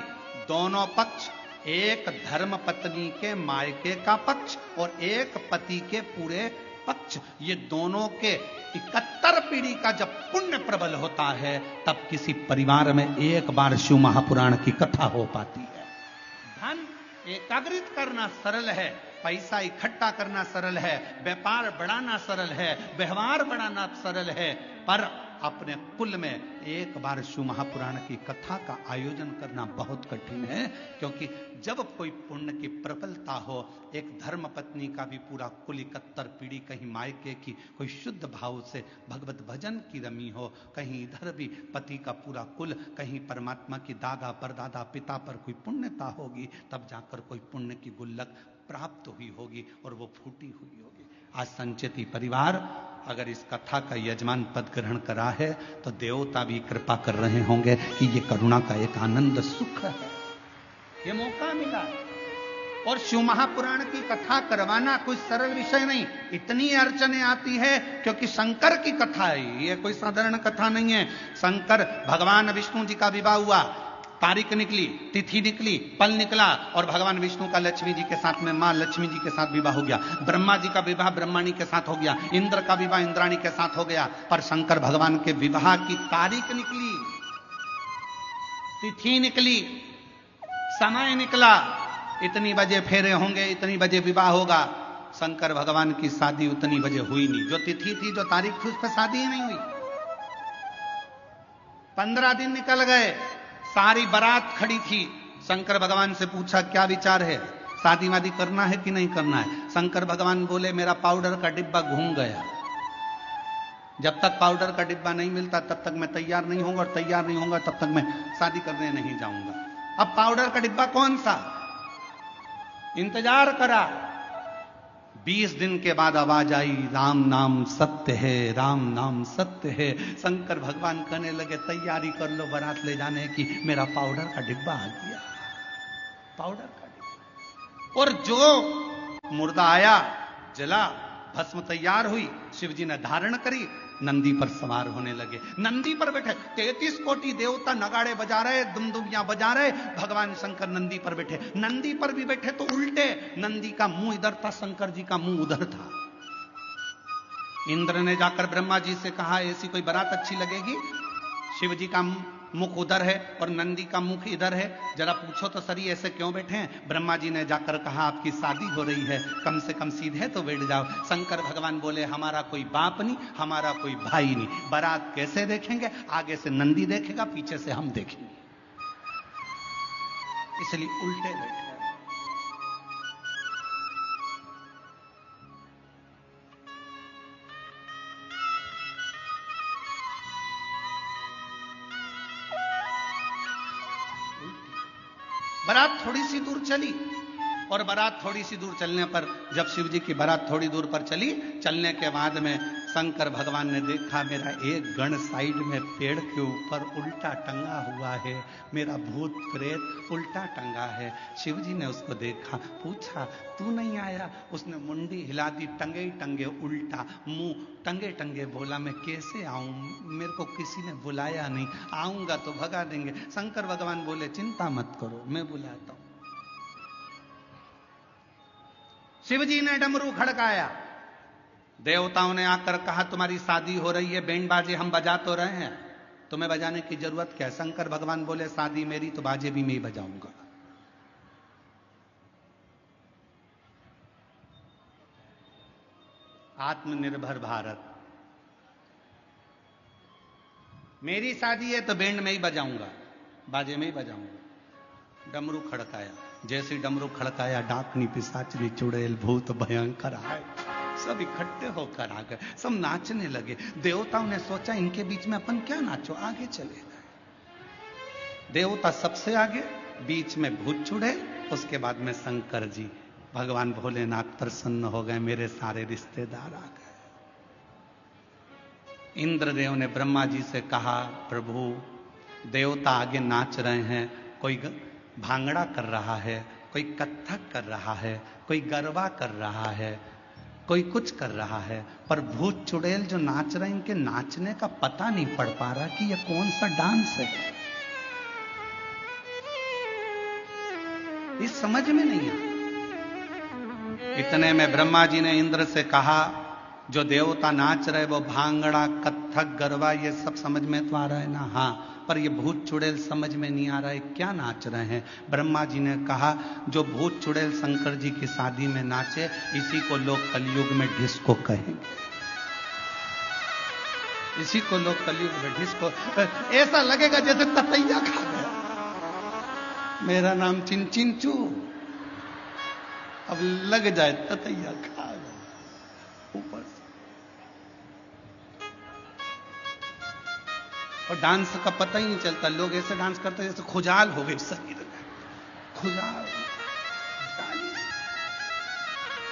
दोनों पक्ष, एक धर्म पत्नी के मायके का पक्ष और एक पति के पूरे पक्ष, ये दोनों के 71 पीढ़ी का जब पुण्य प्रबल होता है, तब किसी परिवार में एक बार शिव महापुराण की कथा हो पाती है। धन एकाग्रित करना सरल है, पैसा इकट्ठा करना सरल है, व्यापार बढ़ाना सरल है, व्यवहार बढ़ाना सरल है, पर अपने कुल में एक बार शिव महापुराण की कथा का आयोजन करना बहुत कठिन है, क्योंकि जब कोई पुण्य की प्रबलता हो, एक धर्म पत्नी का भी पूरा कुल 71 पीढ़ी, कहीं मायके की कोई शुद्ध भाव से भगवत भजन की रमी हो, कहीं इधर भी पति का पूरा कुल, कहीं परमात्मा की दादा परदादा पिता पर कोई पुण्यता होगी, तब जाकर कोई पुण्य की गुल्लक प्राप्त हुई होगी और वो फूटी हुई होगी। आज संचेती परिवार अगर इस कथा का यजमान पद ग्रहण करा है तो देवता भी कृपा कर रहे होंगे कि ये करुणा का एक आनंद सुख है, ये मौका मिला। और शिव महापुराण की कथा करवाना कोई सरल विषय नहीं, इतनी अड़चने आती है क्योंकि शंकर की कथा है, ये कोई साधारण कथा नहीं है। शंकर भगवान विष्णु जी का विवाह हुआ, तारीख निकली, तिथि निकली, पल निकला और भगवान विष्णु का लक्ष्मी जी के साथ में मां लक्ष्मी जी के साथ विवाह हो गया। ब्रह्मा जी का विवाह ब्रह्माणी के साथ हो गया, इंद्र का विवाह इंद्राणी के साथ हो गया। पर शंकर भगवान के विवाह की तारीख निकली, तिथि निकली, समय निकला, इतनी बजे फेरे होंगे, इतनी बजे विवाह होगा। शंकर भगवान की शादी उतनी बजे हुई नहीं, जो तिथि थी, जो तारीख थी, उस पर शादी ही नहीं हुई। 15 दिन निकल गए, सारी बारात खड़ी थी। शंकर भगवान से पूछा क्या विचार है, शादी वादी करना है कि नहीं करना है? शंकर भगवान बोले मेरा पाउडर का डिब्बा घूम गया, जब तक पाउडर का डिब्बा नहीं मिलता तब तक मैं तैयार नहीं होऊंगा, और तैयार नहीं होऊंगा तब तक मैं शादी करने नहीं जाऊंगा। अब पाउडर का डिब्बा कौन सा? इंतजार करा, 20 दिन के बाद आवाज आई, राम नाम सत्य है, राम नाम सत्य है। शंकर भगवान कहने लगे तैयारी कर लो बारात ले जाने की, मेरा पाउडर का डिब्बा आ गया, पाउडर का डिब्बा। और जो मुर्दा आया, जला, भस्म तैयार हुई, शिव जी ने धारण करी, नंदी पर सवार होने लगे। नंदी पर बैठे 33 कोटि देवता नगाड़े बजा रहे, दुमदुमियां बजा रहे, भगवान शंकर नंदी पर बैठे। नंदी पर भी बैठे तो उल्टे, नंदी का मुंह इधर था, शंकर जी का मुंह उधर था। इंद्र ने जाकर ब्रह्मा जी से कहा ऐसी कोई बारात अच्छी लगेगी, शिव जी का मुख उधर है और नंदी का मुख इधर है, जरा पूछो तो सही ऐसे क्यों बैठे हैं? ब्रह्मा जी ने जाकर कहा आपकी शादी हो रही है, कम से कम सीधे तो बैठ जाओ। शंकर भगवान बोले हमारा कोई बाप नहीं, हमारा कोई भाई नहीं, बारात कैसे देखेंगे? आगे से नंदी देखेगा, पीछे से हम देखेंगे, इसलिए उल्टे बैठे। बारात थोड़ी सी दूर चली, और बारात थोड़ी सी दूर चलने पर, जब शिव जी की बारात थोड़ी दूर पर चली, चलने के बाद में शंकर भगवान ने देखा मेरा एक गण साइड में पेड़ के ऊपर उल्टा टंगा हुआ है, मेरा भूत प्रेत उल्टा टंगा है। शिव जी ने उसको देखा, पूछा तू नहीं आया? उसने मुंडी हिला दी, टंगे ही टंगे उल्टा, मुंह टंगे टंगे बोला मैं कैसे आऊं, मेरे को किसी ने बुलाया नहीं, आऊंगा तो भगा देंगे। शंकर भगवान बोले चिंता मत करो, मैं बुलाता हूं। शिव जी ने डमरू खड़काया, देवताओं ने आकर कहा तुम्हारी शादी हो रही है, बैंड बाजे हम बजा तो रहे हैं, तुम्हें बजाने की जरूरत क्या है? शंकर भगवान बोले शादी मेरी तो बाजे भी मैं ही बजाऊंगा। आत्मनिर्भर भारत, मेरी शादी है तो बैंड में ही बजाऊंगा, बाजे में ही बजाऊंगा। डमरू खड़काया, जैसे डमरू खड़काया, डाकनी पिशाचनी चुड़ैल भूत भयंकर आए, सब इकट्ठे होकर आ गए, सब नाचने लगे। देवताओं ने सोचा इनके बीच में अपन क्या नाचो, आगे चले गए। देवता सबसे आगे, बीच में भूत चुड़ैल, उसके बाद में शंकर जी। भगवान भोलेनाथ प्रसन्न हो गए, मेरे सारे रिश्तेदार आ गए। इंद्रदेव ने ब्रह्मा जी से कहा प्रभु देवता आगे नाच रहे हैं, कोई भांगड़ा कर रहा है, कोई कत्थक कर रहा है, कोई गरबा कर रहा है, कोई कुछ कर रहा है, पर भूत चुड़ैल जो नाच रहे हैं इनके नाचने का पता नहीं पड़ पा रहा कि ये कौन सा डांस है, इस समझ में नहीं है। इतने में ब्रह्मा जी ने इंद्र से कहा जो देवता नाच रहे वो भांगड़ा कत्थक गरबा ये सब समझ में तो आ रहा है ना? हाँ, पर ये भूत चुड़ैल समझ में नहीं आ रहा है, क्या नाच रहे हैं? ब्रह्मा जी ने कहा जो भूत चुड़ैल शंकर जी की शादी में नाचे, इसी को लोग कलयुग में डिस्को कहेंगे, इसी को लोग कलयुग में इसको ऐसा लगेगा जैसे ततैया खा गया। मेरा नाम चिंचिंचू, अब लग जाए ततैया खा गया ऊपर से। और डांस का पता ही नहीं चलता, लोग ऐसे डांस करते जैसे खुजाल हो गई शरीर में, खुजाल,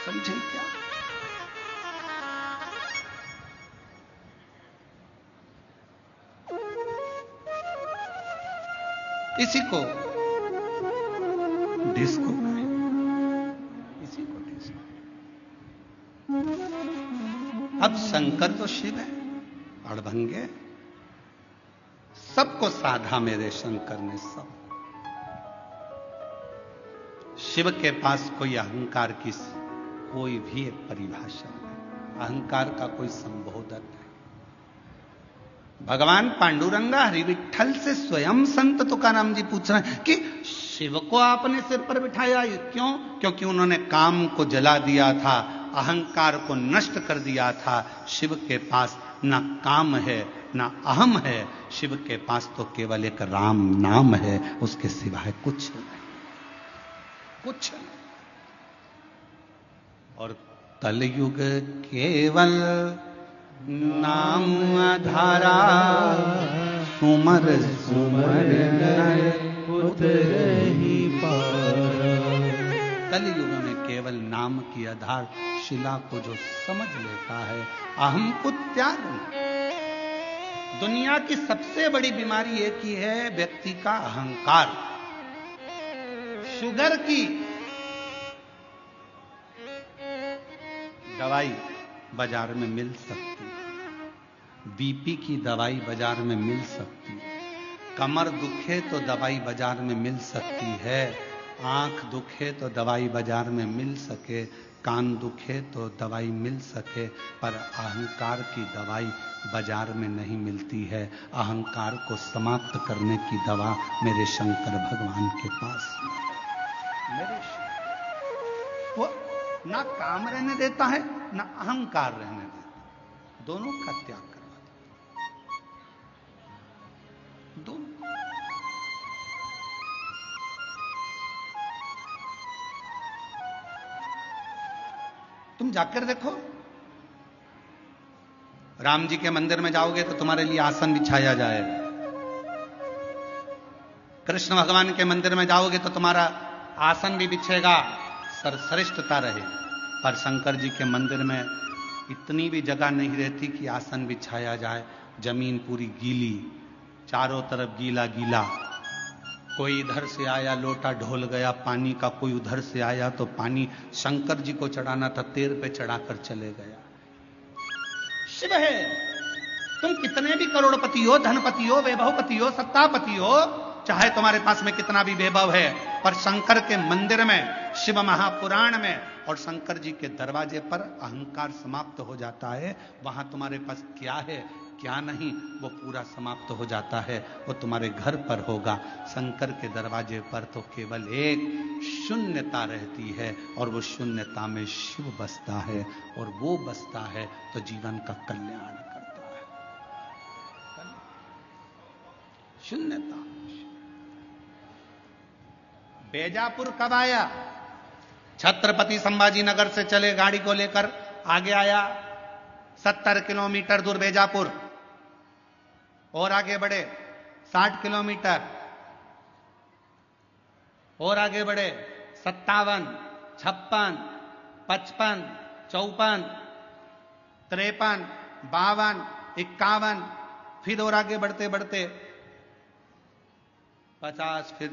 समझे क्या? इसी को डिस्को कहें, इसी को डिस्को। अब शंकर तो शिव है, अड़भंगे सबको साधा मेरे शंकर ने सब। शिव के पास कोई अहंकार की कोई भी एक परिभाषा नहीं, अहंकार का कोई संबोधन नहीं। भगवान पांडुरंगा हरि विठल से स्वयं संत तुकाराम जी पूछ रहे हैं कि शिव को आपने सिर पर बिठाया, क्यों? क्योंकि उन्होंने काम को जला दिया था, अहंकार को नष्ट कर दिया था। शिव के पास ना काम है ना अहम है, शिव के पास तो केवल एक राम नाम है, उसके सिवाय कुछ नहीं, कुछ नहीं। और कलयुग केवल नाम आधारा, सुमर सुमर उतर ही पारा। कलयुग में केवल नाम की आधार शिला को जो समझ लेता है, अहम को त्याग नहीं। दुनिया की सबसे बड़ी बीमारी एक ही है, व्यक्ति का अहंकार। शुगर की दवाई बाजार में मिल सकती है, बीपी की दवाई बाजार में मिल सकती है, कमर दुखे तो दवाई बाजार में मिल सकती है, आंख दुखे तो दवाई बाजार में मिल सके, कान दुखे तो दवाई मिल सके, पर अहंकार की दवाई बाजार में नहीं मिलती है। अहंकार को समाप्त करने की दवा मेरे शंकर भगवान के पास है। मेरे वो ना काम रहने देता है ना अहंकार रहने देता, दोनों का त्याग करवा देता, दोनों। तुम जाकर देखो, राम जी के मंदिर में जाओगे तो तुम्हारे लिए आसन बिछाया जाएगा। कृष्ण भगवान के मंदिर में जाओगे तो तुम्हारा आसन भी बिछेगा, सरश्रेष्ठता रहे। पर शंकर जी के मंदिर में इतनी भी जगह नहीं रहती कि आसन बिछाया जाए, जमीन पूरी गीली, चारों तरफ गीला गीला। कोई इधर से आया लोटा ढोल गया पानी का, कोई उधर से आया तो पानी शंकर जी को चढ़ाना था, तेर पे चढ़ाकर चले गया। शिव है, तुम कितने भी करोड़पति हो, धनपति हो, वैभवपति हो, सत्तापति हो, चाहे तुम्हारे पास में कितना भी वैभव है, पर शंकर के मंदिर में, शिव महापुराण में और शंकर जी के दरवाजे पर अहंकार समाप्त हो जाता है। वहां तुम्हारे पास क्या है क्या नहीं वो पूरा समाप्त हो जाता है, वो तुम्हारे घर पर होगा। शंकर के दरवाजे पर तो केवल एक शून्यता रहती है, और वो शून्यता में शिव बसता है, और वो बसता है तो जीवन का कल्याण करता है। शून्यता। बेजापुर कब आया? छत्रपति संभाजी नगर से चले गाड़ी को लेकर, आगे आया 70 किलोमीटर दूर बेजापुर, और आगे बढ़े 60 किलोमीटर, और आगे बढ़े 57, 56, 55, 54, 53, 52, 51, फिर और आगे बढ़ते बढ़ते 50, फिर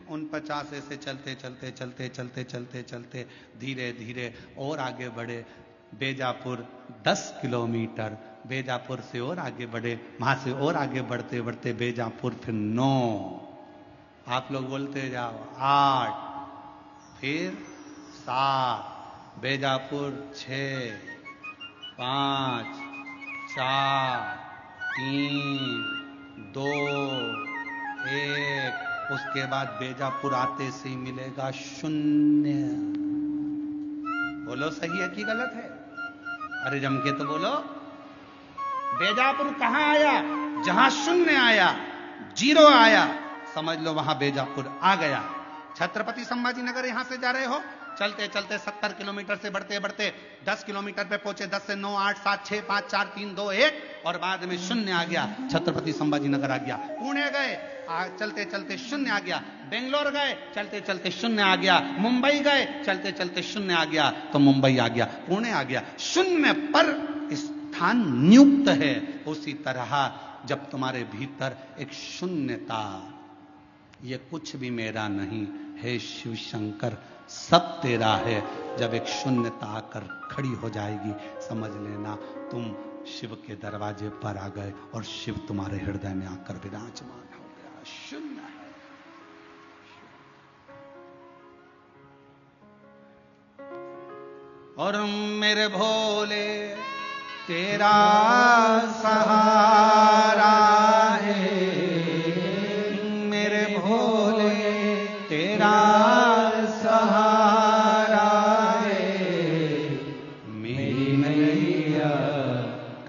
49, ऐसे चलते चलते चलते चलते चलते चलते धीरे धीरे और आगे बढ़े। बेजापुर 10 किलोमीटर, बेजापुर से और आगे बढ़े, वहां से और आगे बढ़ते बढ़ते बेजापुर फिर 9, आप लोग बोलते जाओ 8, फिर 7, बेजापुर 6, 5, 4, 3, 2, 1। उसके बाद बेजापुर आते से ही मिलेगा 0। बोलो सही है कि गलत है? अरे जम के तो बोलो। बेजापुर कहां आया? जहां शून्य आया, जीरो आया, समझ लो वहां बेजापुर आ गया। छत्रपति संभाजी नगर यहां से जा रहे हो, चलते चलते 70 किलोमीटर से बढ़ते बढ़ते 10 किलोमीटर पे पहुंचे। 10 से 9, 8, 7, 6, 5, 4, 3, 2, 1 और बाद में शून्य आ गया। छत्रपति संभाजी नगर आ गया। पुणे गए, चलते चलते शून्य आ गया। बेंगलोर गए, चलते चलते शून्य आ गया। मुंबई गए, चलते चलते शून्य आ गया, तो मुंबई आ गया, पुणे आ गया। शून्य पर स्थान नियुक्त है। उसी तरह जब तुम्हारे भीतर एक शून्यता, ये कुछ भी मेरा नहीं है शिव शंकर, सब तेरा है, जब एक शून्यता आकर खड़ी हो जाएगी, समझ लेना तुम शिव के दरवाजे पर आ गए और शिव तुम्हारे हृदय में आकर विराजमान हो गया। शून्य है। और मेरे भोले तेरा सहारा है, मेरे भोले तेरा सहारा है, मेरी नैया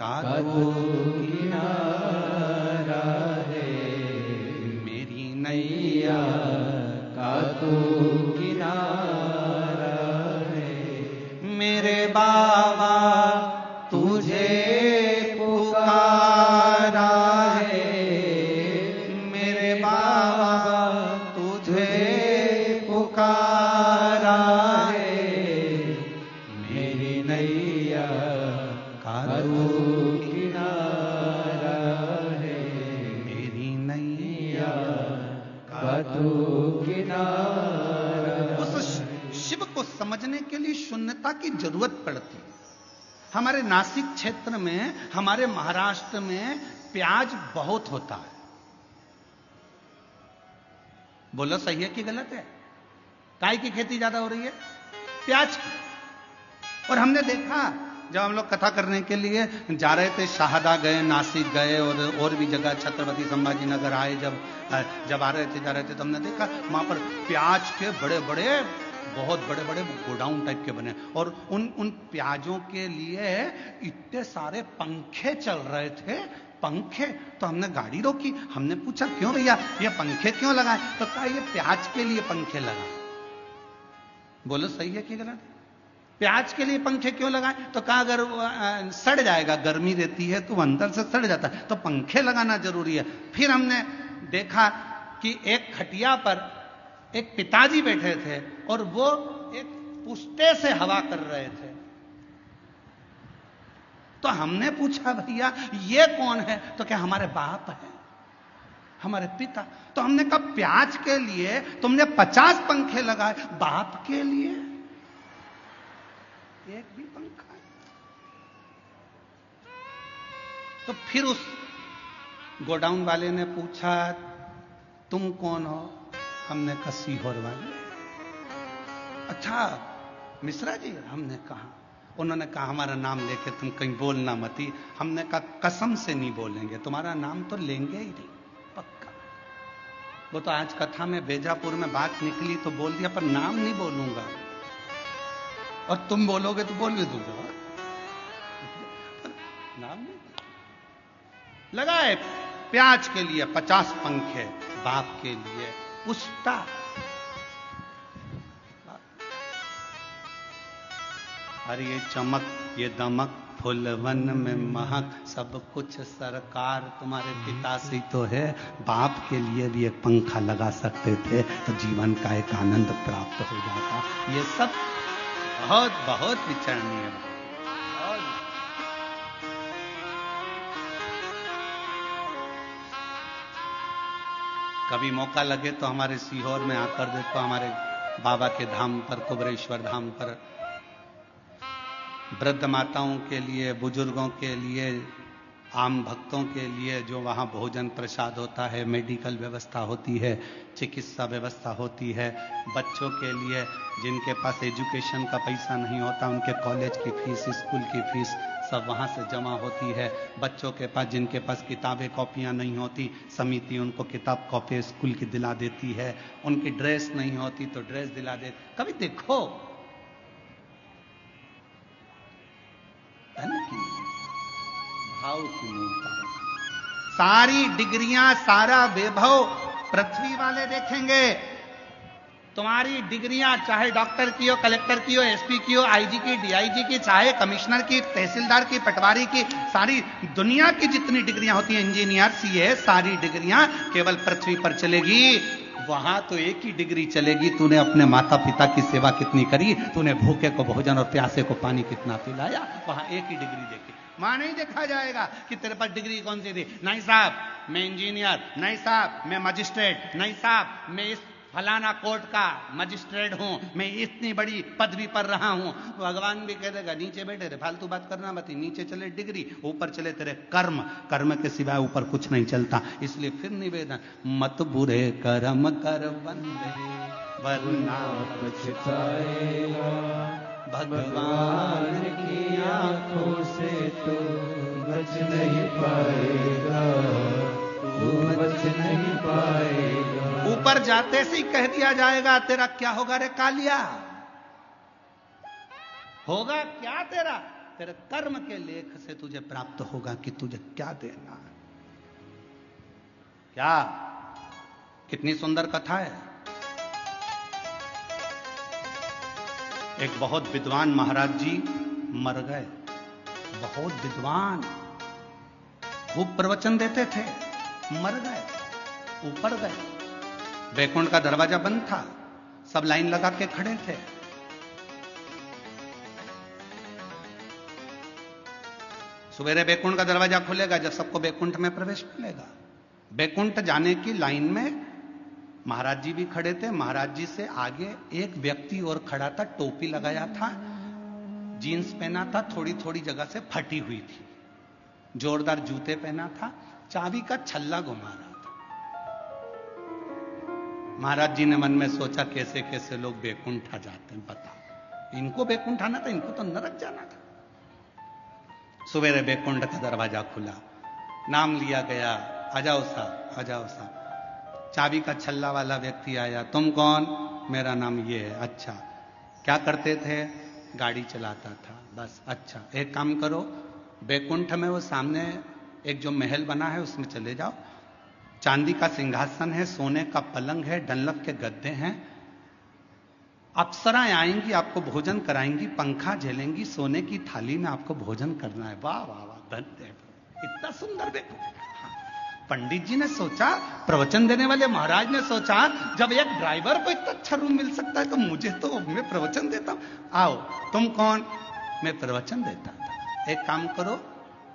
का तू किनारा है, मेरी नैया का तू किनारा है। मेरे बाबा तुझे पुकारा है, मेरे बाबा तुझे पुकारा है, मेरी नैया का तू किनारा है, मेरी नैया का तू किनारा। उस शिव को समझने के लिए शून्यता की जरूरत पड़ती है। हमारे नासिक क्षेत्र में, हमारे महाराष्ट्र में प्याज बहुत होता है। बोलो सही है कि गलत है? काय की खेती ज्यादा हो रही है? प्याज की। और हमने देखा जब हम लोग कथा करने के लिए जा रहे थे, शाहदा गए, नासिक गए और भी जगह, छत्रपति संभाजी नगर आए, जब आ रहे थे, जा रहे थे, तो हमने देखा वहां पर प्याज के बड़े बड़े, बहुत बड़े बड़े गोडाउन टाइप के बने, और उन प्याजों के लिए इतने सारे पंखे चल रहे थे। पंखे, तो हमने गाड़ी रोकी, हमने पूछा क्यों भैया ये पंखे क्यों लगाए? तो कहा ये प्याज के लिए पंखे लगाए। बोलो सही है कि गलत? प्याज के लिए पंखे क्यों लगाए? तो कहा अगर सड़ जाएगा, गर्मी रहती है तो अंदर से सड़ जाता है, तो पंखे लगाना जरूरी है। फिर हमने देखा कि एक खटिया पर एक पिताजी बैठे थे और वो एक पुष्टे से हवा कर रहे थे। तो हमने पूछा भैया ये कौन है? तो क्या हमारे बाप है, हमारे पिता। तो हमने कहा प्याज के लिए तुमने 50 पंखे लगाए, बाप के लिए एक भी पंखा। तो फिर उस गोडाउन वाले ने पूछा तुम कौन हो? हमने कहा सीहोर वाले। अच्छा मिश्रा जी? हमने कहा। उन्होंने कहा हमारा नाम लेके तुम कहीं बोलना मती। हमने कहा कसम से नहीं बोलेंगे, तुम्हारा नाम तो लेंगे ही नहीं, पक्का। वो तो आज कथा में बेजापुर में बात निकली तो बोल दिया, पर नाम नहीं बोलूंगा, और तुम बोलोगे तो बोल भी दूंगा, नाम नहीं। लगाए प्याज के लिए 50 पंखे, बाप के लिए पुष्टा। अरे ये चमक, ये दमक, फुलवन में महक, सब कुछ सरकार तुम्हारे पिता से तो है। बाप के लिए भी एक पंखा लगा सकते थे तो जीवन का एक आनंद प्राप्त हो जाता। ये सब बहुत बहुत विचारणीय है। कभी मौका लगे तो हमारे सीहोर में आकर देखो, हमारे बाबा के धाम पर, कुबरेश्वर धाम पर, वृद्ध माताओं के लिए, बुजुर्गों के लिए, आम भक्तों के लिए जो वहाँ भोजन प्रसाद होता है, मेडिकल व्यवस्था होती है, चिकित्सा व्यवस्था होती है, बच्चों के लिए जिनके पास एजुकेशन का पैसा नहीं होता, उनके कॉलेज की फीस, स्कूल की फीस सब वहाँ से जमा होती है। बच्चों के पास, जिनके पास किताबें कॉपियाँ नहीं होती, समिति उनको किताब कॉपी स्कूल की दिला देती है। उनकी ड्रेस नहीं होती तो ड्रेस दिला दे। कभी देखो है ना कि भाव की मूर्ता बना। सारी डिग्रियां, सारा वैभव पृथ्वी वाले देखेंगे। तुम्हारी डिग्रियां चाहे डॉक्टर की हो, कलेक्टर की हो, एसपी की हो, आईजी की, डीआईजी की, चाहे कमिश्नर की, तहसीलदार की, पटवारी की, सारी दुनिया की जितनी डिग्रियां होती हैं, इंजीनियर, सीए, सारी डिग्रियां केवल पृथ्वी पर चलेगी। वहां तो एक ही डिग्री चलेगी, तूने अपने माता पिता की सेवा कितनी करी, तूने भूखे को भोजन और प्यासे को पानी कितना पिलाया, वहां एक ही डिग्री देखी। वहां नहीं देखा जाएगा कि तेरे पास डिग्री कौन सी थी। नहीं साहब मैं इंजीनियर, नहीं साहब मैं मजिस्ट्रेट, नहीं साहब मैं इस फलाना कोर्ट का मजिस्ट्रेट हूं, मैं इतनी बड़ी पदवी पर रहा हूं। भगवान भी कह देगा नीचे बैठे रे, फालतू बात करना मत। नीचे चले डिग्री, ऊपर चले तेरे कर्म, कर्म के सिवाय ऊपर कुछ नहीं चलता। इसलिए फिर निवेदन, मत बुरे कर्म कर बंदे वरना पछताएगा, भगवान की आंखों से तो बच नहीं पाएगा, तू बच नहीं पाएगा। ऊपर जाते से ही कह दिया जाएगा तेरा क्या होगा रे कालिया। होगा क्या तेरा? तेरे कर्म के लेख से तुझे प्राप्त होगा कि तुझे क्या देना है। क्या कितनी सुंदर कथा है। एक बहुत विद्वान महाराज जी मर गए। बहुत विद्वान, खूब प्रवचन देते थे, मर गए, ऊपर गए। बैकुंठ का दरवाजा बंद था, सब लाइन लगा के खड़े थे। सवेरे बैकुंठ का दरवाजा खुलेगा जब सबको बैकुंठ में प्रवेश मिलेगा। बैकुंठ जाने की लाइन में महाराज जी भी खड़े थे। महाराज जी से आगे एक व्यक्ति और खड़ा था, टोपी लगाया था, जीन्स पहना था, थोड़ी थोड़ी जगह से फटी हुई थी, जोरदार जूते पहना था, चाबी का छल्ला घुमा रहा था। महाराज जी ने मन में सोचा कैसे कैसे लोग बैकुंठ आ जाते हैं, बताओ। इनको बैकुंठ आना था, इनको तो नरक जाना था। सवेरे बैकुंठ का दरवाजा खुला, नाम लिया गया, आ जाओ साहब, आ जाओ साहब। चाबी का छल्ला वाला व्यक्ति आया, तुम कौन? मेरा नाम ये है। अच्छा, क्या करते थे? गाड़ी चलाता था, बस। अच्छा, एक काम करो, बैकुंठ में वो सामने एक जो महल बना है उसमें चले जाओ। चांदी का सिंहासन है, सोने का पलंग है, डनलप के गद्दे हैं, अप्सराएं आएंगी, आपको भोजन कराएंगी, पंखा झेलेंगी, सोने की थाली में आपको भोजन करना है। वाह वाह वाह, धन्य है, इतना सुंदर बैकुंठ। पंडित जी ने सोचा, प्रवचन देने वाले महाराज ने सोचा, जब एक ड्राइवर को इतना अच्छा रूम मिल सकता है तो मुझे तो, मैं प्रवचन देता हूं। आओ, तुम कौन? मैं प्रवचन देता था। एक काम करो,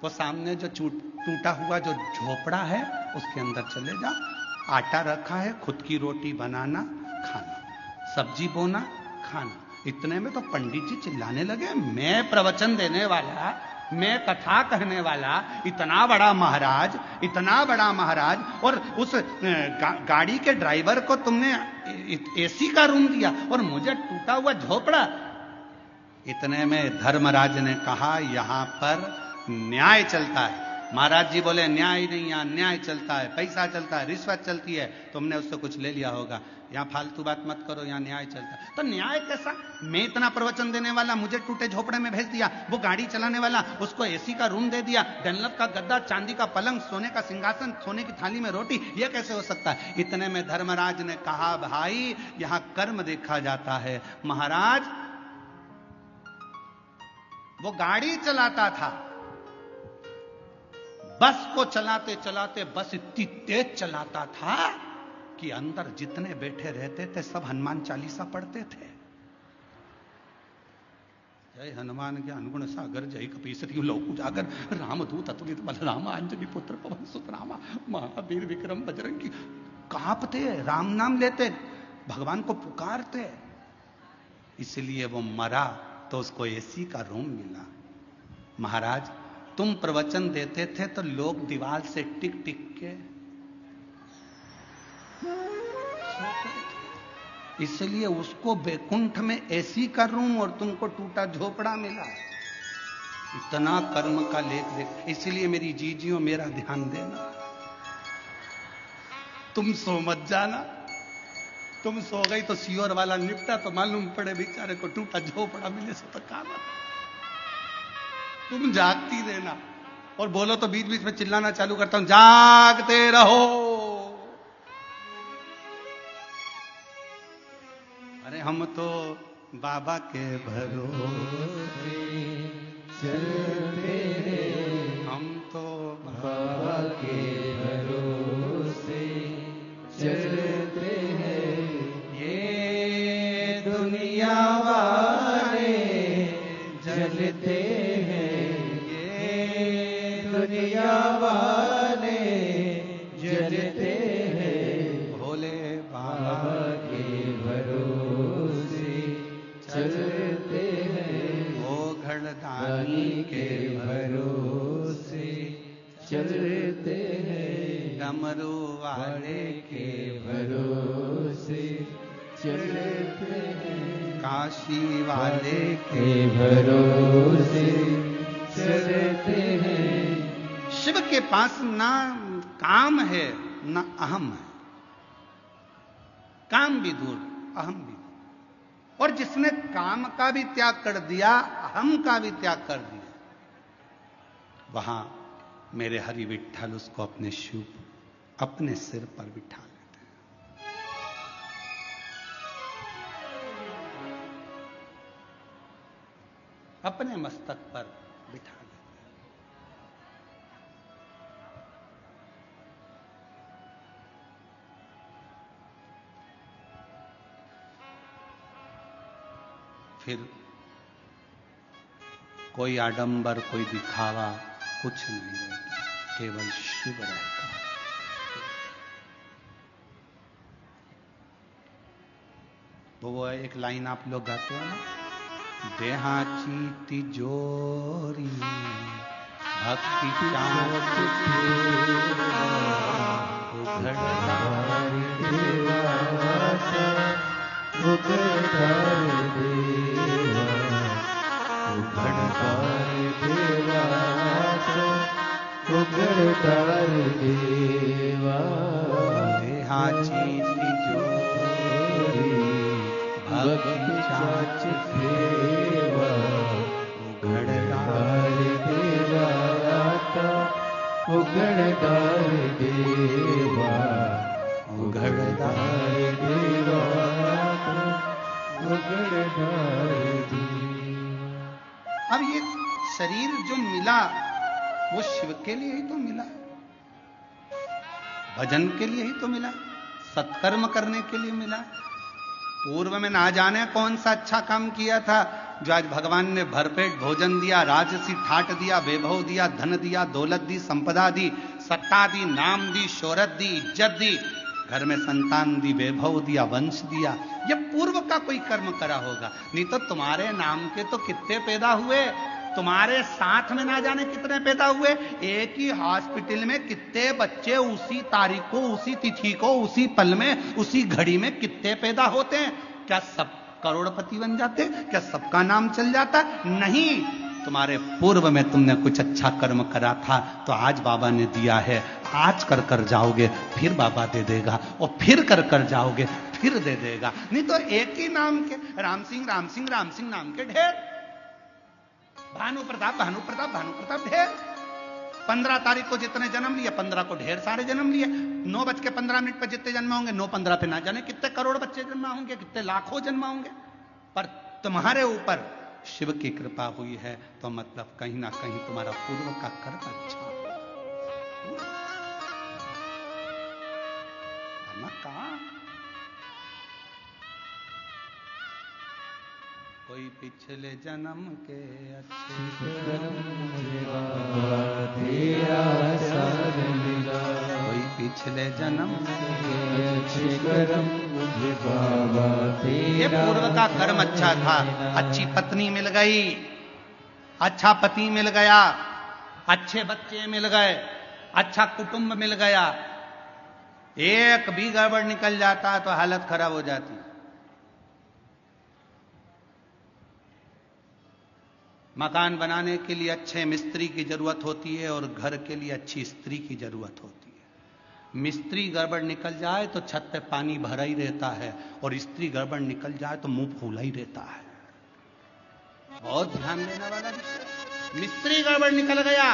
वो सामने जो टूटा हुआ जो झोपड़ा है उसके अंदर चले जाओ। आटा रखा है, खुद की रोटी बनाना, खाना, सब्जी बोना, खाना। इतने में तो पंडित जी चिल्लाने लगे, मैं प्रवचन देने वाला, मैं कथा कहने वाला, इतना बड़ा महाराज, इतना बड़ा महाराज, और उस गाड़ी के ड्राइवर को तुमने एसी का रूम दिया और मुझे टूटा हुआ झोपड़ा। इतने में धर्मराज ने कहा, यहां पर न्याय चलता है। महाराज जी बोले, न्याय नहीं, यहां न्याय चलता है, पैसा चलता है, रिश्वत चलती है, तुमने उससे कुछ ले लिया होगा, यहां फालतू बात मत करो, यहां न्याय चलता है। तो न्याय कैसा? मैं इतना प्रवचन देने वाला, मुझे टूटे झोपड़े में भेज दिया, वो गाड़ी चलाने वाला, उसको एसी का रूम दे दिया, डनलप का गद्दा, चांदी का पलंग, सोने का सिंहासन, सोने की थाली में रोटी, ये कैसे हो सकता है? इतने में धर्मराज ने कहा, भाई यहां कर्म देखा जाता है। महाराज वो गाड़ी चलाता था, बस को चलाते चलाते बस इतनी तेज चलाता था कि अंदर जितने बैठे रहते थे सब हनुमान चालीसा पढ़ते थे। जय हनुमान ज्ञान गुण सागर, जय कपीसति लोक उजागर, रामदूत अतुलित बल रामा, अंजनी पुत्र पवन सुत रामा, महावीर विक्रम बजरंगी। कांपते, राम नाम लेते, भगवान को पुकारते। इसलिए वो मरा तो उसको एसी का रूम मिला। महाराज तुम प्रवचन देते थे तो लोग दीवार से टिक टिक के सोते थे, इसलिए उसको बैकुंठ में एसी का रूम और तुमको टूटा झोपड़ा मिला। इतना कर्म का लेख देख। इसलिए मेरी जीजियों, मेरा ध्यान देना, तुम सो मत जाना। तुम सो गई तो सियोर वाला निपटा तो मालूम पड़े बेचारे को टूटा झोपड़ा मिले से तो काम। तुम जागती रहना, और बोलो तो बीच बीच में चिल्लाना चालू करता हूं, जागते रहो। अरे हम तो बाबा के भरोसे चलते हैं, हम तो बाबा के भरोसे चलते हैं। ये दुनिया वाले जलते हैं, ये दुनिया वाले जलते हैं। भोले बाबा बाबा के भरोसे चलते हैं, ओ घड़दानी के भरोसे चलते हैं। डमरू वाले के भरोसे चलते हैं, काशी वाले के भरोसे चलते हैं। शिव के पास ना काम है ना अहम है। काम भी दूर, अहम भी दूर। और जिसने काम का भी त्याग कर दिया, अहम का भी त्याग कर दिया, वहां मेरे हरि विठ्ठल उसको अपने शिव अपने सिर पर बिठा लेते हैं। अपने मस्तक पर बिठा लेते हैं। फिर कोई आडंबर, कोई दिखावा कुछ नहीं रहता, केवल शिव रहता है। वो एक लाइन आप लोग गाते हो ना, देहाची तिजोरी भक्ति चाँच देहाची तिजोरी भक्ति चाँच फेवा, उघड़दार देवा उघड़दार देवा, उघड़दार देवा उघड़दार देवा। अब ये शरीर जो मिला वो शिव के लिए ही तो मिला, भजन के लिए ही तो मिला, सत्कर्म करने के लिए मिला। पूर्व में ना जाने कौन सा अच्छा काम किया था जो आज भगवान ने भरपेट भोजन दिया, राजसी ठाट दिया, वैभव दिया, धन दिया, दौलत दी, संपदा दी, सत्ता दी, नाम दी, शोहरत दी, इज्जत दी, घर में संतान दी, वैभव दिया, वंश दिया। ये पूर्व का कोई कर्म करा होगा, नहीं तो तुम्हारे नाम के तो कितने पैदा हुए, तुम्हारे साथ में ना जाने कितने पैदा हुए। एक ही हॉस्पिटल में कितने बच्चे उसी तारीख को, उसी तिथि को, उसी पल में, उसी घड़ी में कितने पैदा होते हैं। क्या सब करोड़पति बन जाते? क्या सबका नाम चल जाता? नहीं, तुम्हारे पूर्व में तुमने कुछ अच्छा कर्म करा था तो आज बाबा ने दिया है। आज कर कर जाओगे फिर बाबा दे देगा, और फिर कर कर जाओगे फिर दे देगा। नहीं तो एक ही नाम के राम सिंह राम सिंह राम सिंह नाम के ढेर, भानु प्रताप भानु प्रताप भानु प्रताप ढेर। 15 तारीख को जितने जन्म लिए 15 को ढेर सारे जन्म लिए। 9:15 पर जितने जन्म होंगे 9:15 पे ना जाने कितने करोड़ बच्चे जन्म होंगे, कितने लाखों जन्म होंगे। पर तुम्हारे ऊपर शिव की कृपा हुई है तो मतलब कहीं ना कहीं तुम्हारा पूर्व का कर्म अच्छा है। कहां कोई पिछले जन्म के अच्छे तेरा साथ मिला, कोई पिछले जन्म के अच्छे कर्म मुझे बाबा तेरा। ये पूर्व का कर्म अच्छा था, अच्छी पत्नी मिल गई, अच्छा पति मिल गया, अच्छे बच्चे मिल गए, अच्छा कुटुंब मिल गया। एक भी गड़बड़ निकल जाता तो हालत खराब हो जाती। मकान बनाने के लिए अच्छे मिस्त्री की जरूरत होती है और घर के लिए अच्छी स्त्री की जरूरत होती है। मिस्त्री गड़बड़ निकल जाए तो छत पे पानी भरा ही रहता है, और स्त्री गड़बड़ निकल जाए तो मुंह फूला ही रहता है। बहुत ध्यान देने वाला विषय। मिस्त्री गड़बड़ निकल गया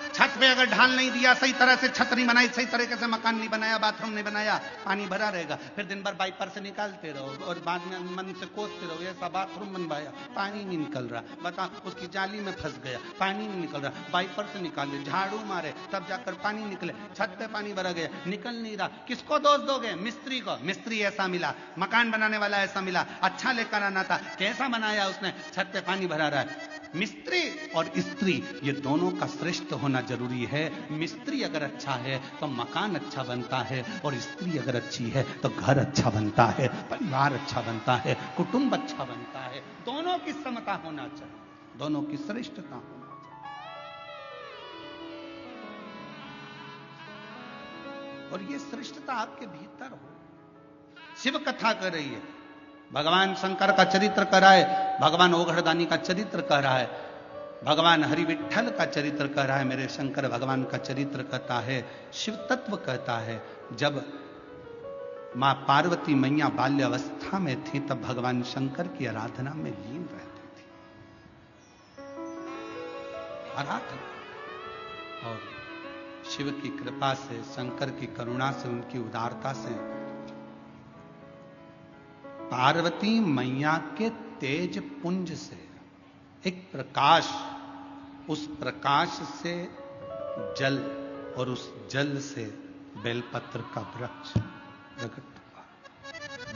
छत पे अगर ढाल नहीं दिया, सही तरह से छत नहीं बनाई, सही तरीके से मकान नहीं बनाया, बाथरूम नहीं बनाया, पानी भरा रहेगा। फिर दिन भर वाइपर से निकालते रहो और बाद में मन से कोसते रहो, ऐसा बाथरूम बनवाया, पानी नहीं निकल रहा, बता उसकी जाली में फंस गया, पानी नहीं निकल रहा, वाइपर से निकाले, झाड़ू मारे, तब जाकर पानी निकले, छत पे पानी भरा गया, निकल नहीं रहा। किसको दोष दोगे? मिस्त्री को। मिस्त्री ऐसा मिला, मकान बनाने वाला ऐसा मिला, अच्छा लेकर आना था, कैसा बनाया उसने, छत पे पानी भरा रहा है। मिस्त्री और स्त्री ये दोनों का श्रेष्ठ होना जरूरी है। मिस्त्री अगर अच्छा है तो मकान अच्छा बनता है, और स्त्री अगर अच्छी है तो घर अच्छा बनता है, परिवार अच्छा बनता है, कुटुंब अच्छा बनता है। दोनों की समता होना चाहिए, दोनों की श्रेष्ठता होना चाहिए, और ये श्रेष्ठता आपके भीतर हो। शिव कथा कर रही है, भगवान शंकर का चरित्र कर रहा है, भगवान ओघड़दानी का चरित्र कर रहा है, भगवान हरि विठ्ठल का चरित्र कर रहा है, मेरे शंकर भगवान का चरित्र कहता है, शिव तत्व कहता है। जब मां पार्वती मैया बाल्यावस्था में थी तब भगवान शंकर की आराधना में लीन रहती थी, आराधना। और शिव की कृपा से, शंकर की करुणा से, उनकी उदारता से पार्वती मैया के तेज पुंज से एक प्रकाश, उस प्रकाश से जल, और उस जल से बेलपत्र का वृक्ष प्रकट हुआ।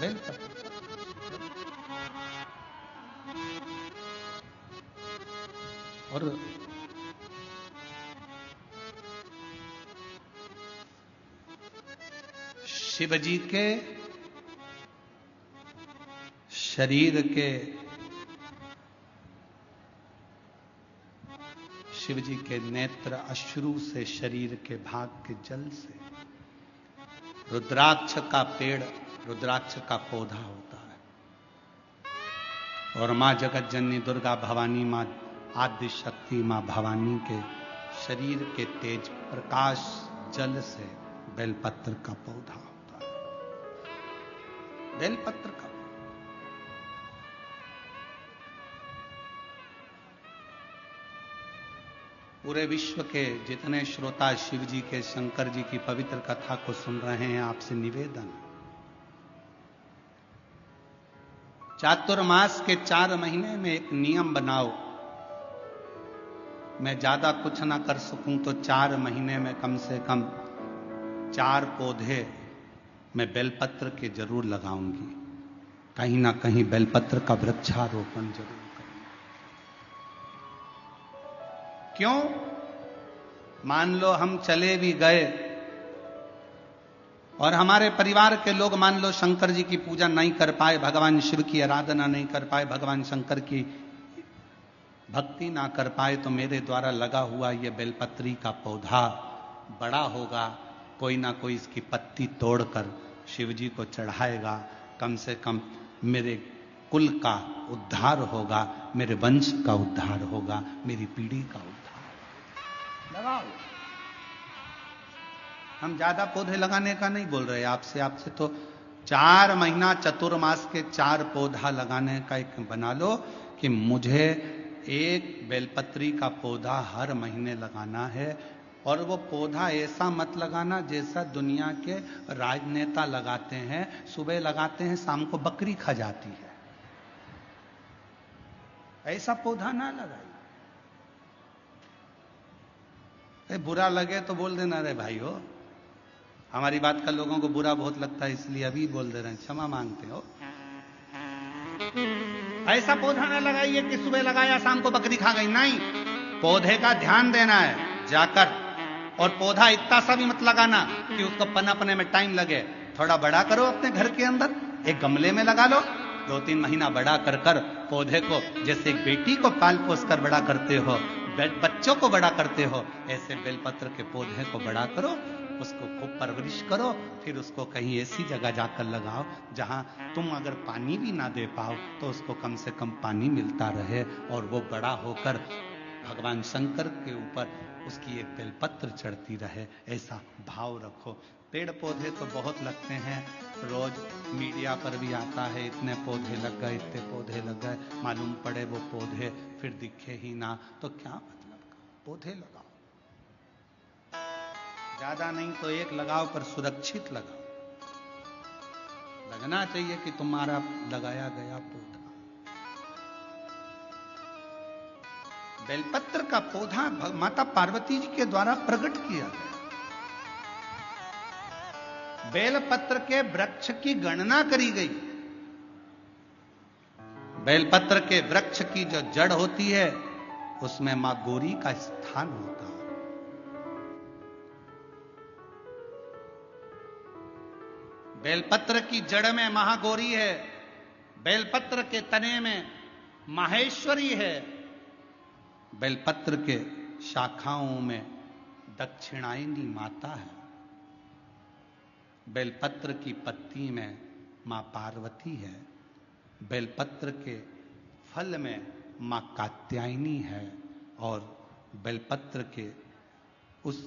बेलपत्र और शिव जी के शरीर के, शिव जी के नेत्र अश्रु से, शरीर के भाग के जल से, रुद्राक्ष का पेड़, रुद्राक्ष का पौधा होता है, और मां जगत जननी दुर्गा भवानी, मां आदि शक्ति, मां भवानी के शरीर के तेज प्रकाश जल से बेलपत्र का पौधा होता है। बेलपत्र का पूरे विश्व के जितने श्रोता शिव जी के, शंकर जी की पवित्र कथा को सुन रहे हैं, आपसे निवेदन, चातुर्मास के 4 महीने में एक नियम बनाओ। मैं ज्यादा कुछ ना कर सकूं तो 4 महीने में कम से कम 4 पौधे मैं बेलपत्र के जरूर लगाऊंगी, कहीं ना कहीं बेलपत्र का वृक्षारोपण जरूर। क्यों? मान लो हम चले भी गए और हमारे परिवार के लोग मान लो शंकर जी की पूजा नहीं कर पाए, भगवान शिव की आराधना नहीं कर पाए, भगवान शंकर की भक्ति ना कर पाए, तो मेरे द्वारा लगा हुआ यह बेलपत्री का पौधा बड़ा होगा, कोई ना कोई इसकी पत्ती तोड़कर शिव जी को चढ़ाएगा, कम से कम मेरे कुल का उद्धार होगा, मेरे वंश का उद्धार होगा, मेरी पीढ़ी का उद्धार। लगाओ। हम ज्यादा पौधे लगाने का नहीं बोल रहे आपसे, आपसे तो 4 महीना चतुर्मास के 4 पौधा लगाने का एक बना लो कि मुझे एक बेलपत्री का पौधा हर महीने लगाना है। और वो पौधा ऐसा मत लगाना जैसा दुनिया के राजनेता लगाते हैं, सुबह लगाते हैं शाम को बकरी खा जाती है, ऐसा पौधा ना लगाइए। बुरा लगे तो बोल देना, रे भाई हो, हमारी बात का लोगों को बुरा बहुत लगता है इसलिए अभी बोल दे रहे हैं, क्षमा मांगते हो। ऐसा पौधा ना लगाइए कि सुबह लगाया शाम को बकरी खा गई, नहीं, पौधे का ध्यान देना है जाकर। और पौधा इतना सा भी मत लगाना कि उसको पनपने में टाइम लगे, थोड़ा बड़ा करो अपने घर के अंदर, एक गमले में लगा लो, 2-3 महीना बड़ा कर कर पौधे को, जैसे एक बेटी को पाल पोस कर बड़ा करते हो, बच्चों को बड़ा करते हो, ऐसे बेलपत्र के पौधे को बड़ा करो, उसको खूब परवरिश करो, फिर उसको कहीं ऐसी जगह जाकर लगाओ जहां तुम अगर पानी भी ना दे पाओ तो उसको कम से कम पानी मिलता रहे, और वो बड़ा होकर भगवान शंकर के ऊपर उसकी एक बेलपत्र चढ़ती रहे, ऐसा भाव रखो। पेड़ पौधे तो बहुत लगते हैं, रोज मीडिया पर भी आता है, इतने पौधे लग गए, इतने पौधे लग गए, मालूम पड़े वो पौधे फिर दिखे ही ना, तो क्या मतलब का? पौधे लगाओ, ज्यादा नहीं तो एक लगाओ, पर सुरक्षित लगाओ। लगना चाहिए कि तुम्हारा लगाया गया पौधा। बेलपत्र का पौधा माता पार्वती जी के द्वारा प्रकट किया गया। बेलपत्र के वृक्ष की गणना करी गई। बेलपत्र के वृक्ष की जो जड़ होती है उसमें मां गौरी का स्थान होता है। बेलपत्र की जड़ में महागौरी है, बेलपत्र के तने में माहेश्वरी है, बेलपत्र के शाखाओं में दक्षिणायनी माता है, बेलपत्र की पत्ती में मां पार्वती है, बेलपत्र के फल में मां कात्यायनी है, और बेलपत्र के उस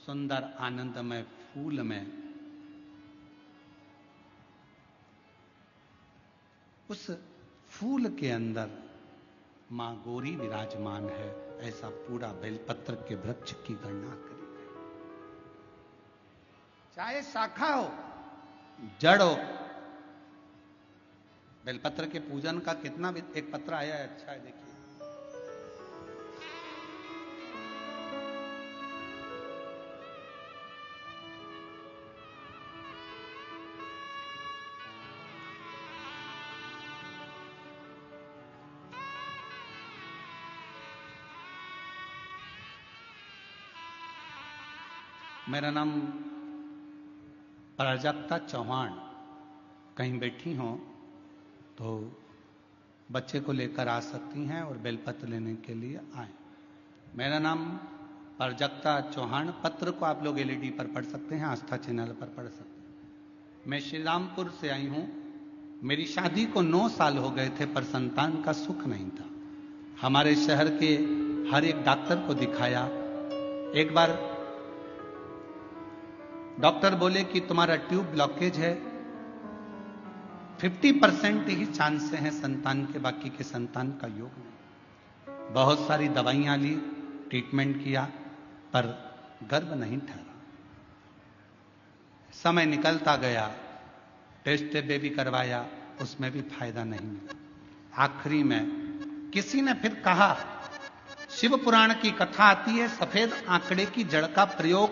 सुंदर आनंदमय फूल में उस फूल के अंदर मां गौरी विराजमान है। ऐसा पूरा बेलपत्र के वृक्ष की गणना करी गई। चाहे शाखा हो, जड़ हो। बेलपत्र के पूजन का कितना भी एक पत्र आया है, अच्छा है, देखिए। मेरा नाम प्राजक्ता चौहान। कहीं बैठी हो तो बच्चे को लेकर आ सकती हैं और बेलपत्र लेने के लिए आए। मेरा नाम प्राजक्ता चौहान। पत्र को आप लोग एलईडी पर पढ़ सकते हैं, आस्था चैनल पर पढ़ सकते हैं। मैं श्री रामपुर से आई हूं। मेरी शादी को 9 साल हो गए थे, पर संतान का सुख नहीं था। हमारे शहर के हर एक डॉक्टर को दिखाया। एक बार डॉक्टर बोले कि तुम्हारा ट्यूब ब्लॉकेज है, 50% ही चांस हैं संतान के, बाकी के संतान का योग नहीं। बहुत सारी दवाइयां ली, ट्रीटमेंट किया, पर गर्भ नहीं ठहरा। समय निकलता गया, टेस्ट बेबी करवाया, उसमें भी फायदा नहीं मिला। आखिरी में किसी ने फिर कहा, शिव पुराण की कथा आती है, सफेद आंकड़े की जड़ का प्रयोग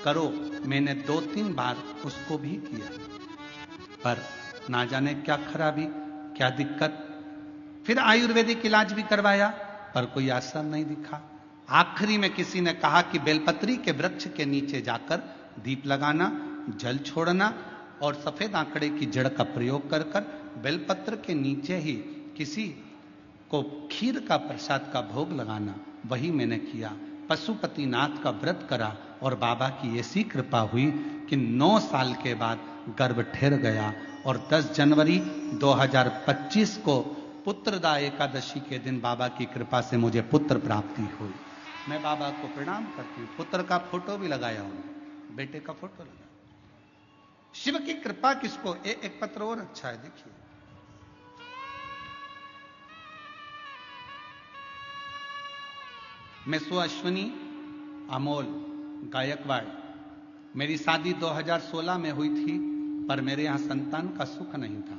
करो। मैंने 2-3 बार उसको भी किया, पर ना जाने क्या खराबी, क्या दिक्कत। फिर आयुर्वेदिक इलाज भी करवाया, पर कोई असर नहीं दिखा। आखिरी में किसी ने कहा कि बेलपत्री के वृक्ष के नीचे जाकर दीप लगाना, जल छोड़ना और सफेद आंकड़े की जड़ का प्रयोग कर बेलपत्र के नीचे ही किसी को खीर का प्रसाद का भोग लगाना। वही मैंने किया। पशुपतिनाथ का व्रत करा और बाबा की ऐसी कृपा हुई कि 9 साल के बाद गर्भ ठहर गया। और 10 जनवरी 2025 को पुत्रदा एकादशी के दिन बाबा की कृपा से मुझे पुत्र प्राप्ति हुई। मैं बाबा को प्रणाम करती हूँ। पुत्र का फोटो भी लगाया हूं, बेटे का फोटो लगाया। शिव की कृपा किसको। एक पत्र और अच्छा है, देखिए। मैं अश्विनी अमोल गायकवाड़। मेरी शादी 2016 में हुई थी, पर मेरे यहां संतान का सुख नहीं था।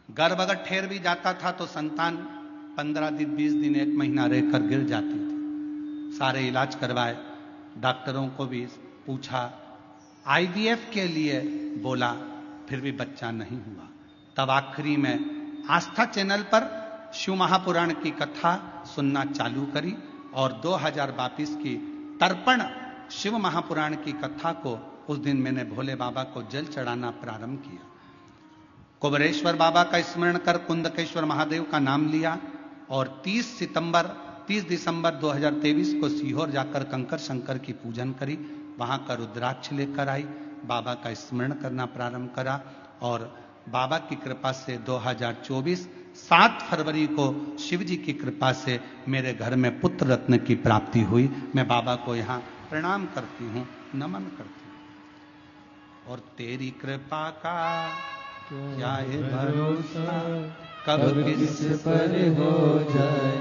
गर्भ अगर ठहर भी जाता था तो संतान 15 दिन, 20 दिन, 1 महीना रहकर गिर जाती थी। सारे इलाज करवाए, डॉक्टरों को भी पूछा, आईवीएफ के लिए बोला, फिर भी बच्चा नहीं हुआ। तब आखिरी में आस्था चैनल पर शिव महापुराण की कथा सुनना चालू करी और 2022 की तर्पण शिव महापुराण की कथा को उस दिन मैंने भोले बाबा को जल चढ़ाना प्रारंभ किया। कुबरेश्वर बाबा का स्मरण कर कुंदकेश्वर महादेव का नाम लिया और 30 दिसंबर 2023 को सीहोर जाकर कंकर शंकर की पूजन करी। वहां का रुद्राक्ष लेकर आई, बाबा का स्मरण करना प्रारंभ करा और बाबा की कृपा से 2024 7 फरवरी को शिव जी की कृपा से मेरे घर में पुत्र रत्न की प्राप्ति हुई। मैं बाबा को यहाँ प्रणाम करती हूँ, नमन करती हूँ। और तेरी कृपा का क्या है भरोसा, कब किस पर हो जाए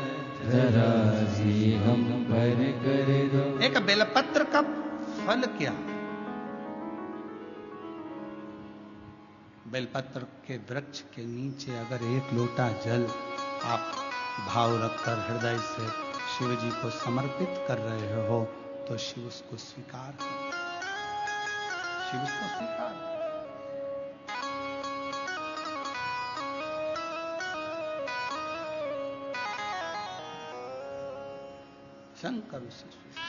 जरा सी हम पर कर दो। एक बेलपत्र का फल क्या? बेलपत्र के वृक्ष के नीचे अगर एक लोटा जल आप भाव रखकर हृदय से शिव जी को समर्पित कर रहे हो तो शिव उसको स्वीकार कर, शिव उसको स्वीकार। शंकर उसे स्वीकार।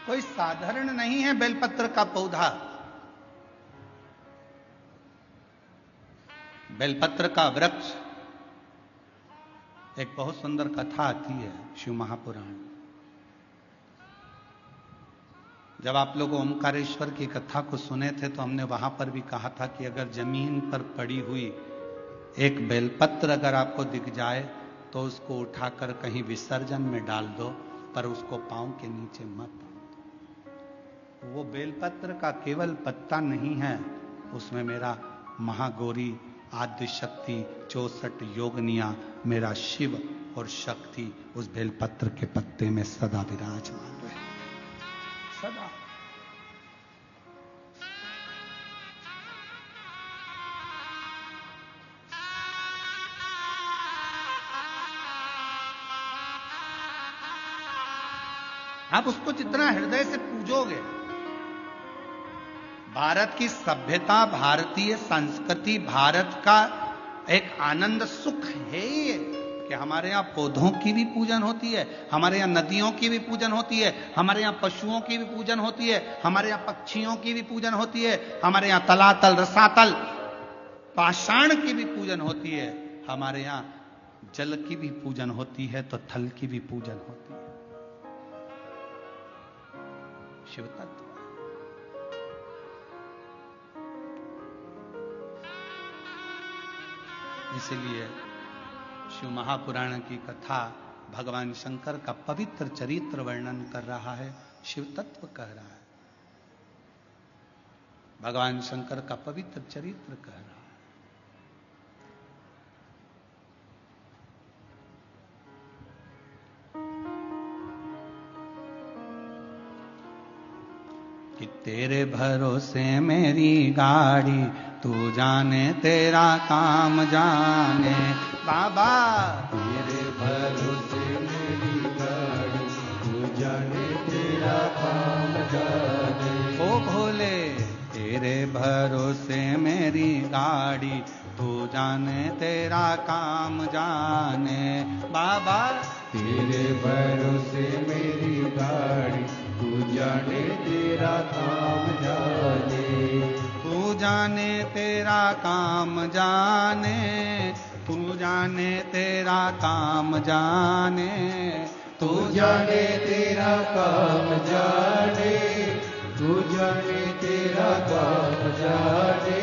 कोई साधारण नहीं है बेलपत्र का पौधा। बेलपत्र का वृक्ष, एक बहुत सुंदर कथा आती है शिव महापुराण। जब आप लोग ओमकारेश्वर की कथा को सुने थे तो हमने वहां पर भी कहा था कि अगर जमीन पर पड़ी हुई एक बेलपत्र अगर आपको दिख जाए तो उसको उठाकर कहीं विसर्जन में डाल दो, पर उसको पांव के नीचे मत बांध दो। वो बेलपत्र का केवल पत्ता नहीं है, उसमें मेरा महागौरी आद्य शक्ति 64 योगनिया मेरा शिव और शक्ति उस बेलपत्र के पत्ते में सदा विराजमान रहे, सदा। आप उसको जितना हृदय से पूजोगे, भारत की सभ्यता, भारतीय संस्कृति, भारत का एक आनंद सुख है ये कि हमारे यहां पौधों की भी पूजन होती है, हमारे यहां नदियों की भी पूजन होती है, हमारे यहां पशुओं की भी पूजन होती है, हमारे यहां पक्षियों की भी पूजन होती है, हमारे यहां तलातल, रसातल, पाषाण की भी पूजन होती है, हमारे यहां जल की भी पूजन होती है तो थल की भी पूजन होती है। शिव तत्व। इसलिए शिव महापुराण की कथा भगवान शंकर का पवित्र चरित्र वर्णन कर रहा है, शिव तत्व कह रहा है, भगवान शंकर का पवित्र चरित्र कह रहा है। कि तेरे भरोसे मेरी गाड़ी, तू जाने तेरा काम जाने बाबा। तेरे भरोसे मेरी गाड़ी, तू जाने तेरा काम जाने। ओ भोले तेरे भरोसे मेरी गाड़ी, तू जाने तेरा काम जाने बाबा। तेरे भरोसे मेरी गाड़ी, तू जाने तेरा काम जाने। तू जाने तेरा काम जाने, तू जाने तेरा काम जाने, तू जाने तेरा काम जाने, तू जाने तेरा काम जाने।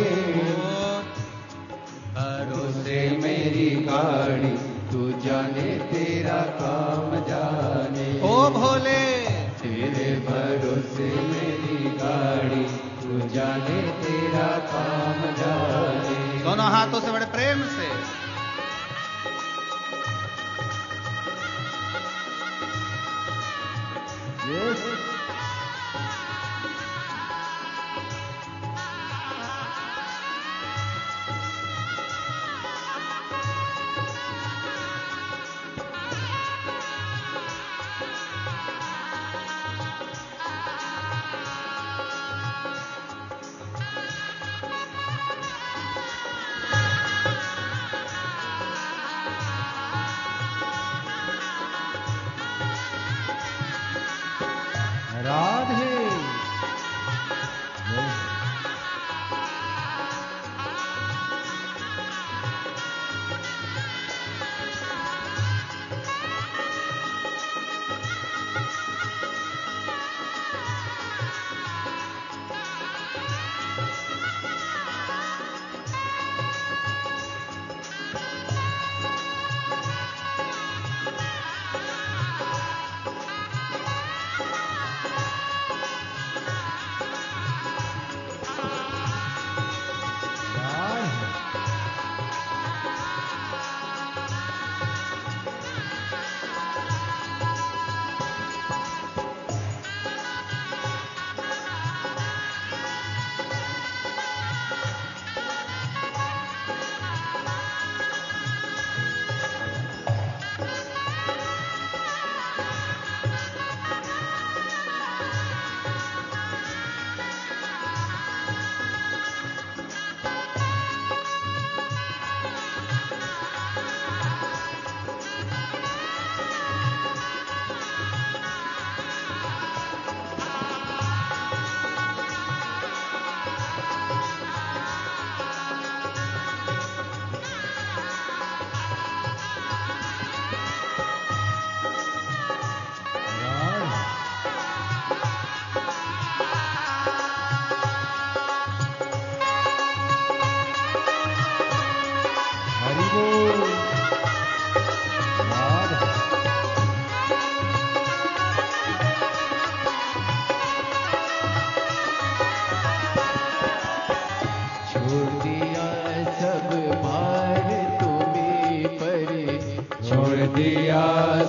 भरोसे मेरी गाड़ी, तू जाने तेरा काम जाने। ओ भोले तेरे भरोसे मेरी गाड़ी, तू जाने तेरा काम जाने। दोनों हाथों से बड़े प्रेम से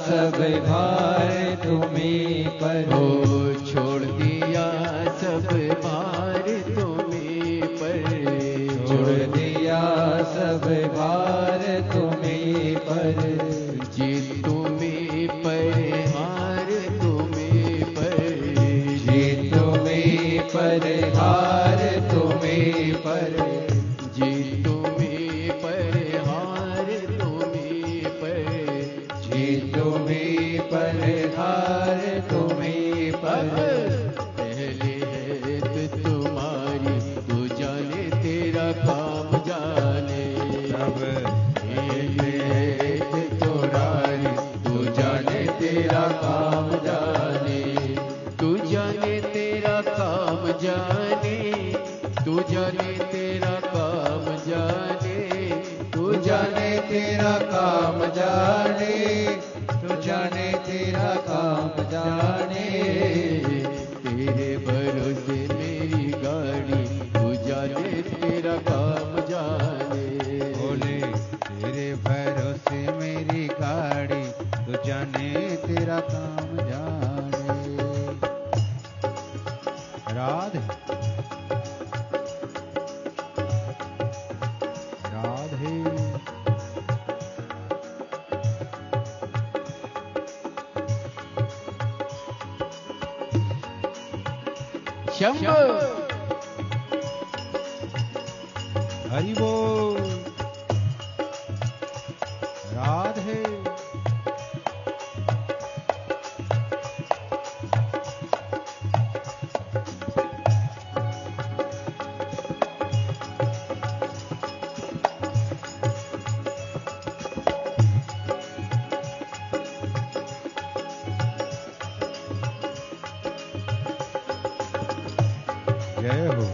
सब भार तुम्हीं पर हो छोड़ दिया सब भार तुम्हीं पर छोड़ दिया सब भार तुम्हीं पर जीत तुम्हीं पर हार तुम्हीं पर जीत तुम्हीं पर हार तुम्हीं पर जीत तुम्हीं पर हार तुम्हीं पर जीत तुम्हीं पर हार तुम्हीं पर पहले है तुम्हारी तू जाने तेरा काम जाने सब पहले है तुम्हारी तू जाने तेरा काम जाने तू जाने तेरा काम जाने तू जाने तेरा काम जाने तू जाने तेरा काम जाने तू जाने तेरा काम जाने तेरे भरोसे मेरी गाड़ी तू जाने तेरा काम जाने बोले तेरे भरोसे मेरी गाड़ी तू जाने तेरा काम जाने राधे राधे शंभो हरि बोल राधे जय हो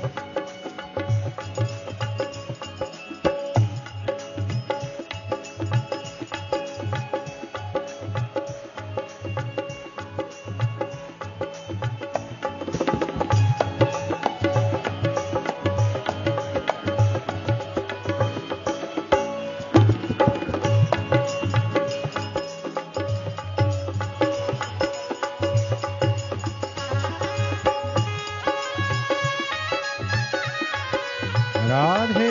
राधे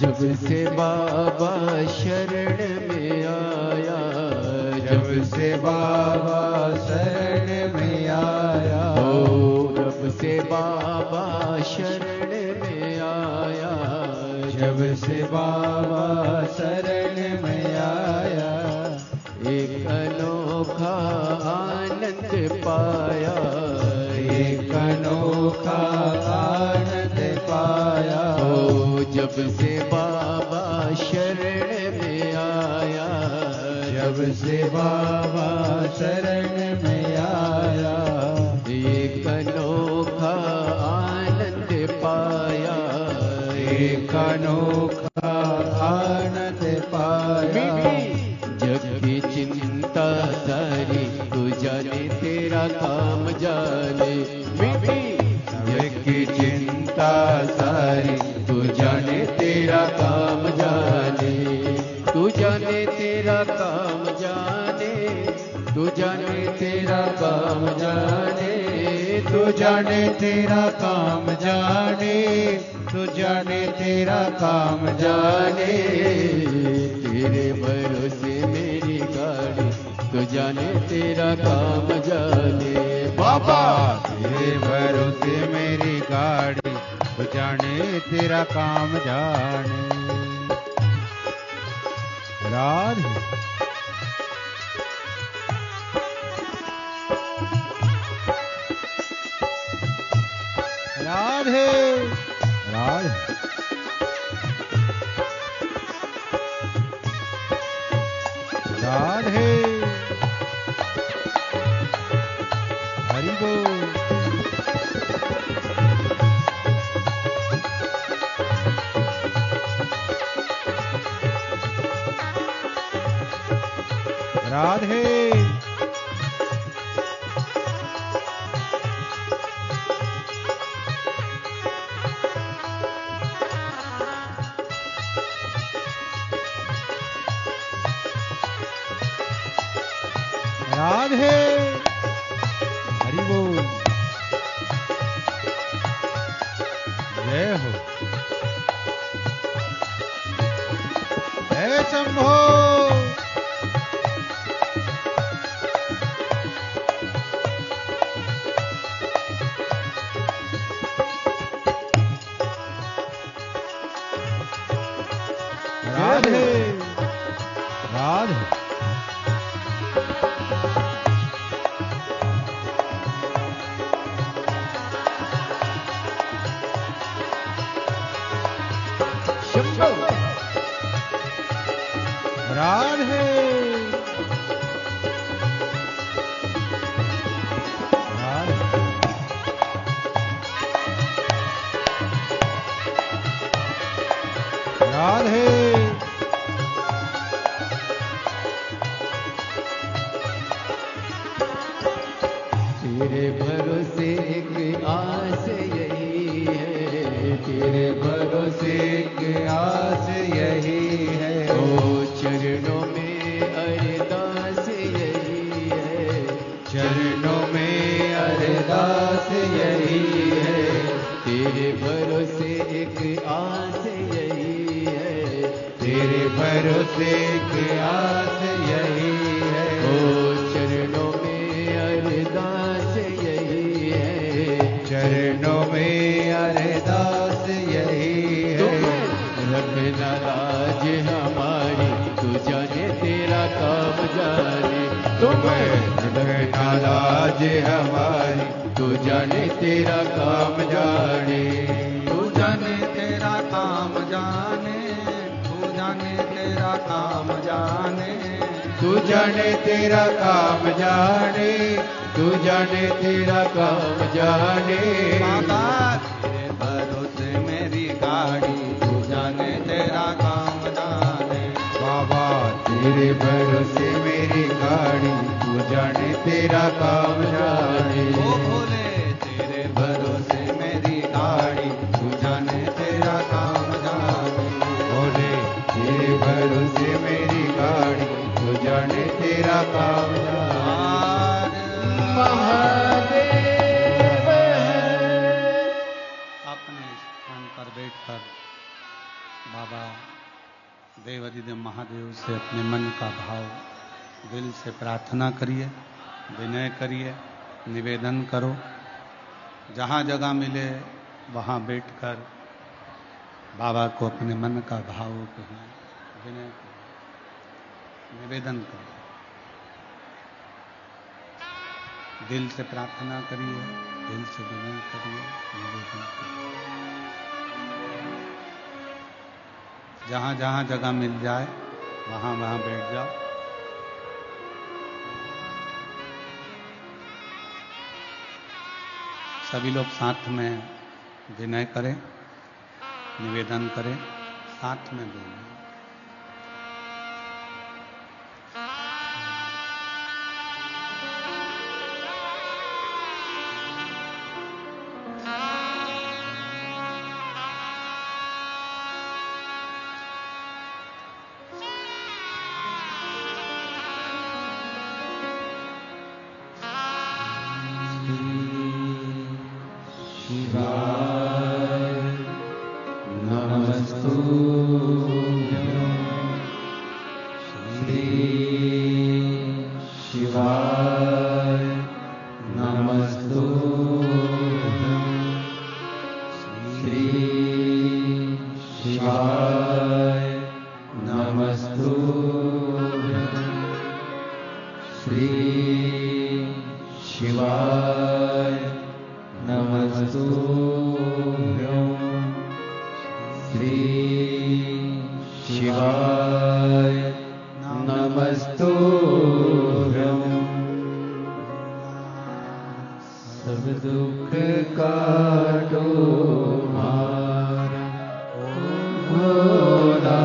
जब से बाबा शरण में आया जब से बाबा शरण में आया जब से बाबा शरण में आया जब से बाबा शरण में आया एक अनोखा आनंद पाया एक अनोखा आनंद पाया जब से बाबा शरण में आया जब से बाबा शरण में आया एक अनोखा आनंद पाया एक अनोखा आनंद पाया जग की चिंता सारी तू जाने तेरा काम जाने मिटी जग की चिंता सारी तू जाने तेरा काम जाने तू जाने तेरा काम जाने तू जाने तेरा काम जाने तू जाने तेरा काम जाने तू जाने तेरा काम जाने तेरे भरोसे मेरी गाड़ी तू जाने तेरा काम जाने बाबा तेरे भरोसे मेरी गाड़ी तू जाने तेरा काम जाने राधे राधे राधे राधे बोल। राधे राधे हरि बोल। जय हो जय शंभो। राधे राधे शंभो राधे राधे तेरे भरोसे एक आस यही है, तेरे भरोसे एक आस यही है। ओ चरणों में अरदास यही है, चरणों में अरदास यही है। तेरे भरोसे एक आस यही है, तेरे भरोसे एक आस यही है। ओ चरणों में अरदास यही है, चरणों में अरदास यही है। रखना लाज हमारी, तू जाने तेरा काम जाने। रखना लाज हमारी, तू जाने तेरा काम जाने। तू जाने तेरा काम जाने, तू जाने तेरा काम जाने, तू जाने तेरा काम जाने, तू जाने तेरा काम जाने। बाबा तेरे भरोसे मेरी गाड़ी, तू जाने तेरा काम जाने। बाबा तेरे भरोसे मेरी गाड़ी, तू जाने तेरा काम जाने। ओ भोले तेरे भरोसे मेरी गाड़ी, तू जाने तेरा काम जाने। बोले तेरे भरोसे मेरी गाड़ी, तू जाने तेरा काम जाने। महादेव अपने स्थान पर बैठकर बाबा देवाधिदेव महादेव से अपने मन का भाव दिल से प्रार्थना करिए, विनय करिए, निवेदन करो। जहाँ जगह मिले वहाँ बैठकर बाबा को अपने मन का भाव कहिए, विनय करो, निवेदन करो। दिल से प्रार्थना करिए, दिल से विनय करिए, निवेदन करिए। जहाँ जहाँ जगह मिल जाए वहाँ वहाँ बैठ जाओ। सभी लोग साथ में विनय करें, निवेदन करें, साथ में बोलें। शिवाय नमस्तु। दुख काटो मारा, भोला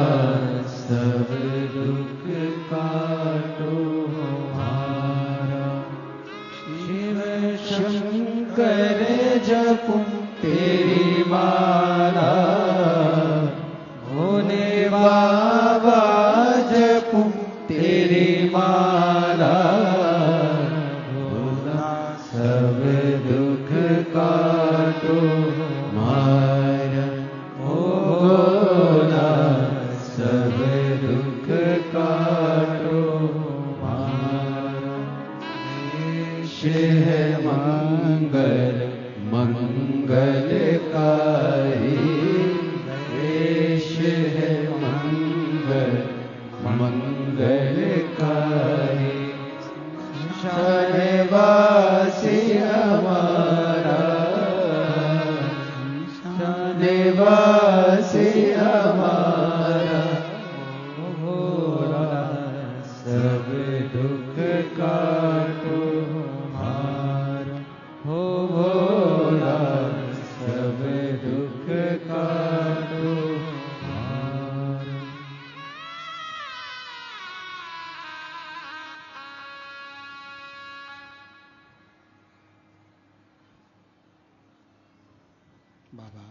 सब दुख काटो मारा। शिव शंकर जपूं तेरी माला, भोले बाबा जपूं तेरी माला, भोला सब दुख काटो मारा, ओ भोला सब दुख काटो मारा। देश है मंगल मंगलकारी, देश है मंगल मंगलकारी। शानवासी हमारा, शानवासी हमारा, भोला सब दुख काटो मारा, हो भोला सब दुख काटो मारा। बाबा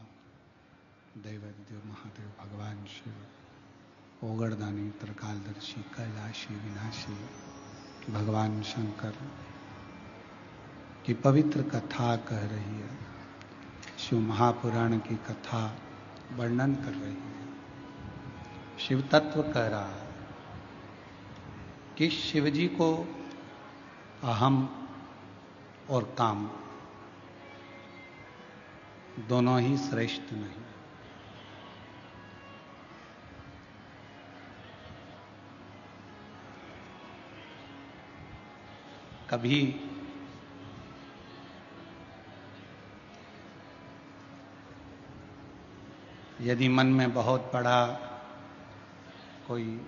दैवज्ञ महादेव भगवान शिव, ओगरदानी त्रिकालदर्शी कैलाशी विनाशी भगवान शंकर की पवित्र कथा कह रही है। शिव महापुराण की कथा वर्णन कर रही है। शिव तत्व कह रहा है कि शिव जी को अहम और काम दोनों ही श्रेष्ठ नहीं। कभी यदि मन में बहुत बड़ा कोई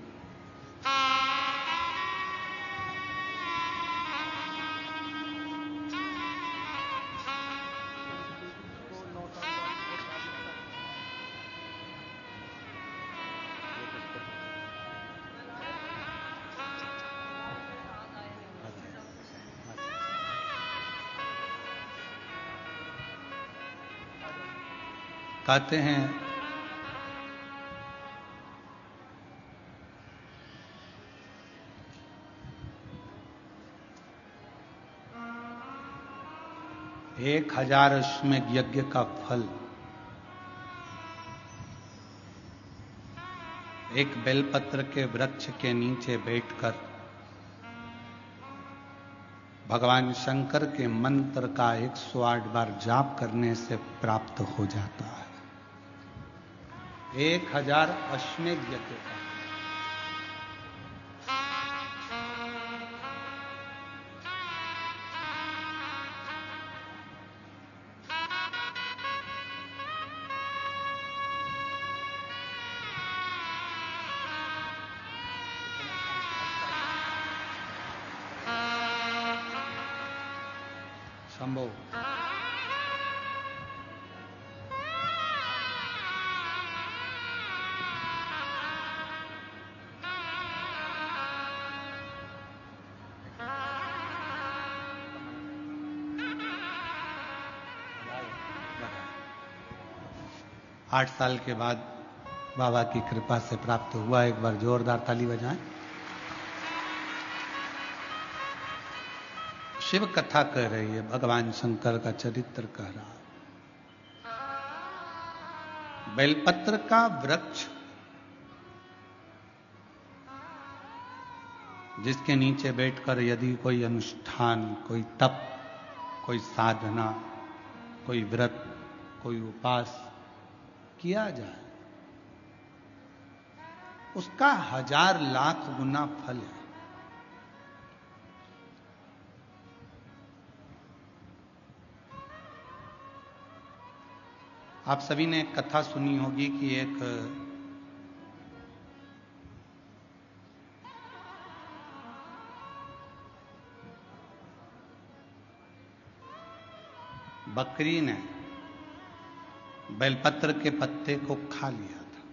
कहते हैं एक 1000 अश्वमेध यज्ञ का फल एक बेलपत्र के वृक्ष के नीचे बैठकर भगवान शंकर के मंत्र का 108 बार जाप करने से प्राप्त हो जाता है। 1000 अश्वमेध यज्ञ का। संभव आठ साल के बाद बाबा की कृपा से प्राप्त हुआ। एक बार जोरदार ताली बजाएं। शिव कथा कह रही है, भगवान शंकर का चरित्र कह रहा है। बेलपत्र का वृक्ष जिसके नीचे बैठकर यदि कोई अनुष्ठान, कोई तप, कोई साधना, कोई व्रत, कोई उपास किया जाए, उसका 1000 लाख गुना फल है। आप सभी ने एक कथा सुनी होगी कि एक बकरी ने बेलपत्र के पत्ते को खा लिया था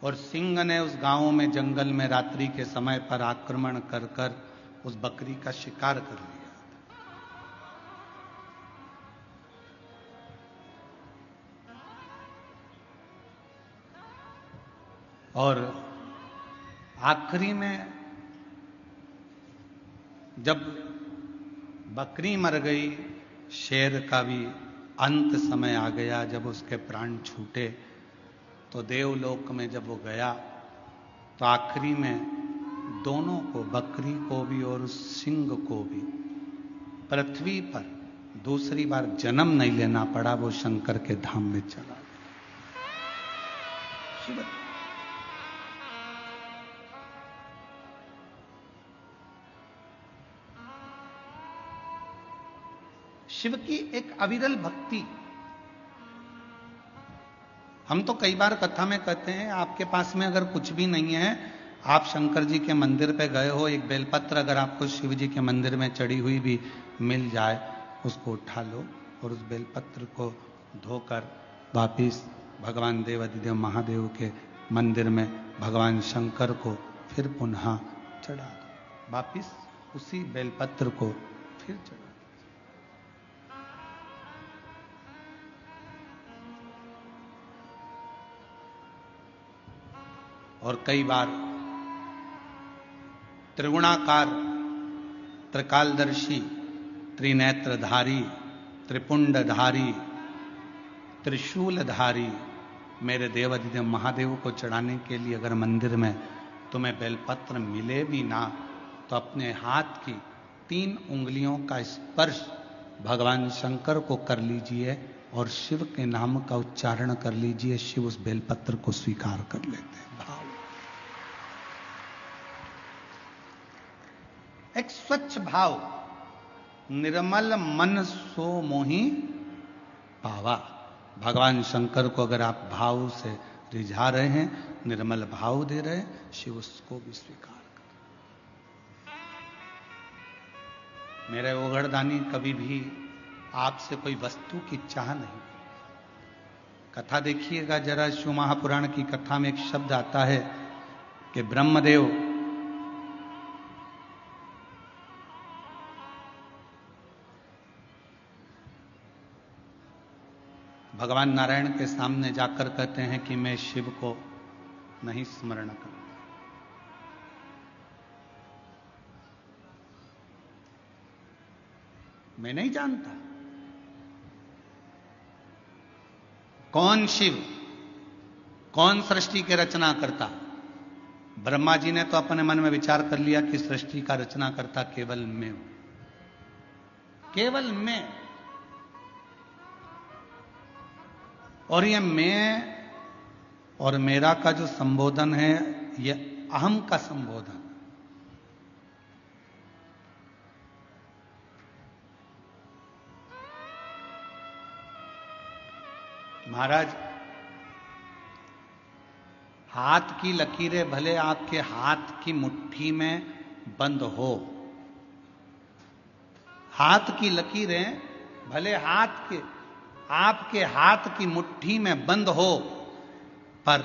और सिंह ने उस गांव में जंगल में रात्रि के समय पर आक्रमण कर कर उस बकरी का शिकार कर लिया। और आखिरी में जब बकरी मर गई, शेर का भी अंत समय आ गया। जब उसके प्राण छूटे तो देवलोक में जब वो गया तो आखिरी में दोनों को, बकरी को भी और उस सिंह को भी, पृथ्वी पर दूसरी बार जन्म नहीं लेना पड़ा। वो शंकर के धाम में चला गया। शिव की एक अविरल भक्ति। हम तो कई बार कथा में कहते हैं, आपके पास में अगर कुछ भी नहीं है, आप शंकर जी के मंदिर पे गए हो, एक बेलपत्र अगर आपको शिव जी के मंदिर में चढ़ी हुई भी मिल जाए, उसको उठा लो और उस बेलपत्र को धोकर वापिस भगवान देवाधिदेव महादेव के मंदिर में भगवान शंकर को फिर पुनः चढ़ा दो। वापिस उसी बेलपत्र को फिर चढ़ा। और कई बार त्रिगुणाकार, त्रिकालदर्शी, त्रिनेत्रधारी, त्रिपुंडधारी, त्रिशूलधारी मेरे देवाधिदेव महादेव को चढ़ाने के लिए अगर मंदिर में तुम्हें बेलपत्र मिले भी ना, तो अपने हाथ की 3 उंगलियों का स्पर्श भगवान शंकर को कर लीजिए और शिव के नाम का उच्चारण कर लीजिए। शिव उस बेलपत्र को स्वीकार कर लेते हैं। भाव, एक स्वच्छ भाव, निर्मल मन सो मोहि पावा। भगवान शंकर को अगर आप भाव से रिझा रहे हैं, निर्मल भाव दे रहे हैं, शिव उसको भी स्वीकार कर। मेरे ओगड़दानी कभी भी आपसे कोई वस्तु की चाह नहीं। कथा देखिएगा जरा, शिव महापुराण की कथा में एक शब्द आता है कि ब्रह्मदेव भगवान नारायण के सामने जाकर कहते हैं कि मैं शिव को नहीं स्मरण करता। मैं नहीं जानता कौन शिव, कौन सृष्टि के रचना करता। ब्रह्मा जी ने तो अपने मन में विचार कर लिया कि सृष्टि का रचना करता केवल मैं हूं, केवल मैं। और ये मैं और मेरा का जो संबोधन है, ये अहम का संबोधन। महाराज, हाथ की लकीरें भले आपके हाथ की मुट्ठी में बंद हो, हाथ की लकीरें भले आपके हाथ की मुट्ठी में बंद हो, पर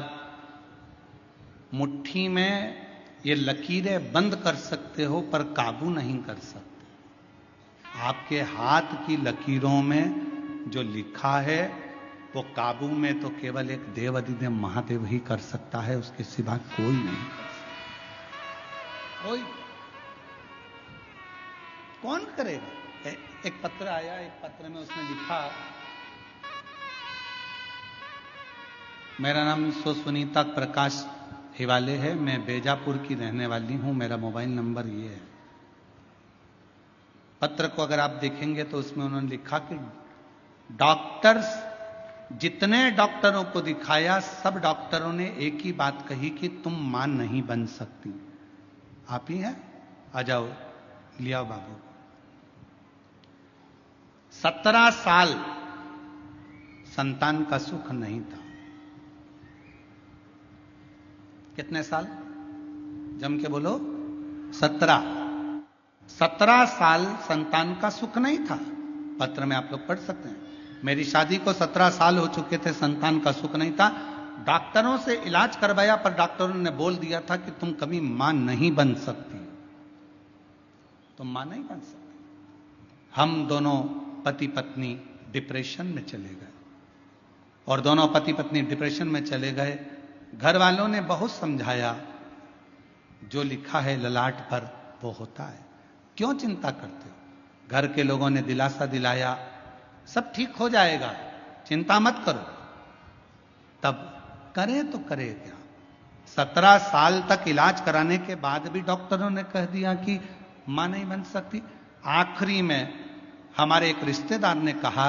मुट्ठी में ये लकीरें बंद कर सकते हो पर काबू नहीं कर सकते। आपके हाथ की लकीरों में जो लिखा है वो काबू में तो केवल एक देवाधिदेव महादेव ही कर सकता है, उसके सिवा कोई नहीं कर सकता। कोई कौन करेगा? एक पत्र आया, एक पत्र में उसने लिखा, मेरा नाम सुनीता प्रकाश हिवाले है, मैं बेजापुर की रहने वाली हूं, मेरा मोबाइल नंबर ये है। पत्र को अगर आप देखेंगे तो उसमें उन्होंने लिखा कि डॉक्टर्स, जितने डॉक्टरों को दिखाया सब डॉक्टरों ने एक ही बात कही कि तुम मां नहीं बन सकती। आप ही हैं, आ जाओ, लिया बाबू। 17 साल संतान का सुख नहीं था। कितने साल? जम के बोलो। 17 17 साल संतान का सुख नहीं था। पत्र में आप लोग पढ़ सकते हैं, मेरी शादी को 17 साल हो चुके थे, संतान का सुख नहीं था। डॉक्टरों से इलाज करवाया पर डॉक्टरों ने बोल दिया था कि तुम कभी मां नहीं बन सकती, तुम मां नहीं बन सकती। हम दोनों पति पत्नी डिप्रेशन में चले गए, और दोनों पति पत्नी डिप्रेशन में चले गए। घर वालों ने बहुत समझाया, जो लिखा है ललाट पर वो होता है, क्यों चिंता करते हो। घर के लोगों ने दिलासा दिलाया, सब ठीक हो जाएगा, चिंता मत करो। तब करें तो करे क्या। 17 साल तक इलाज कराने के बाद भी डॉक्टरों ने कह दिया कि मां नहीं बन सकती। आखिरी में हमारे एक रिश्तेदार ने कहा,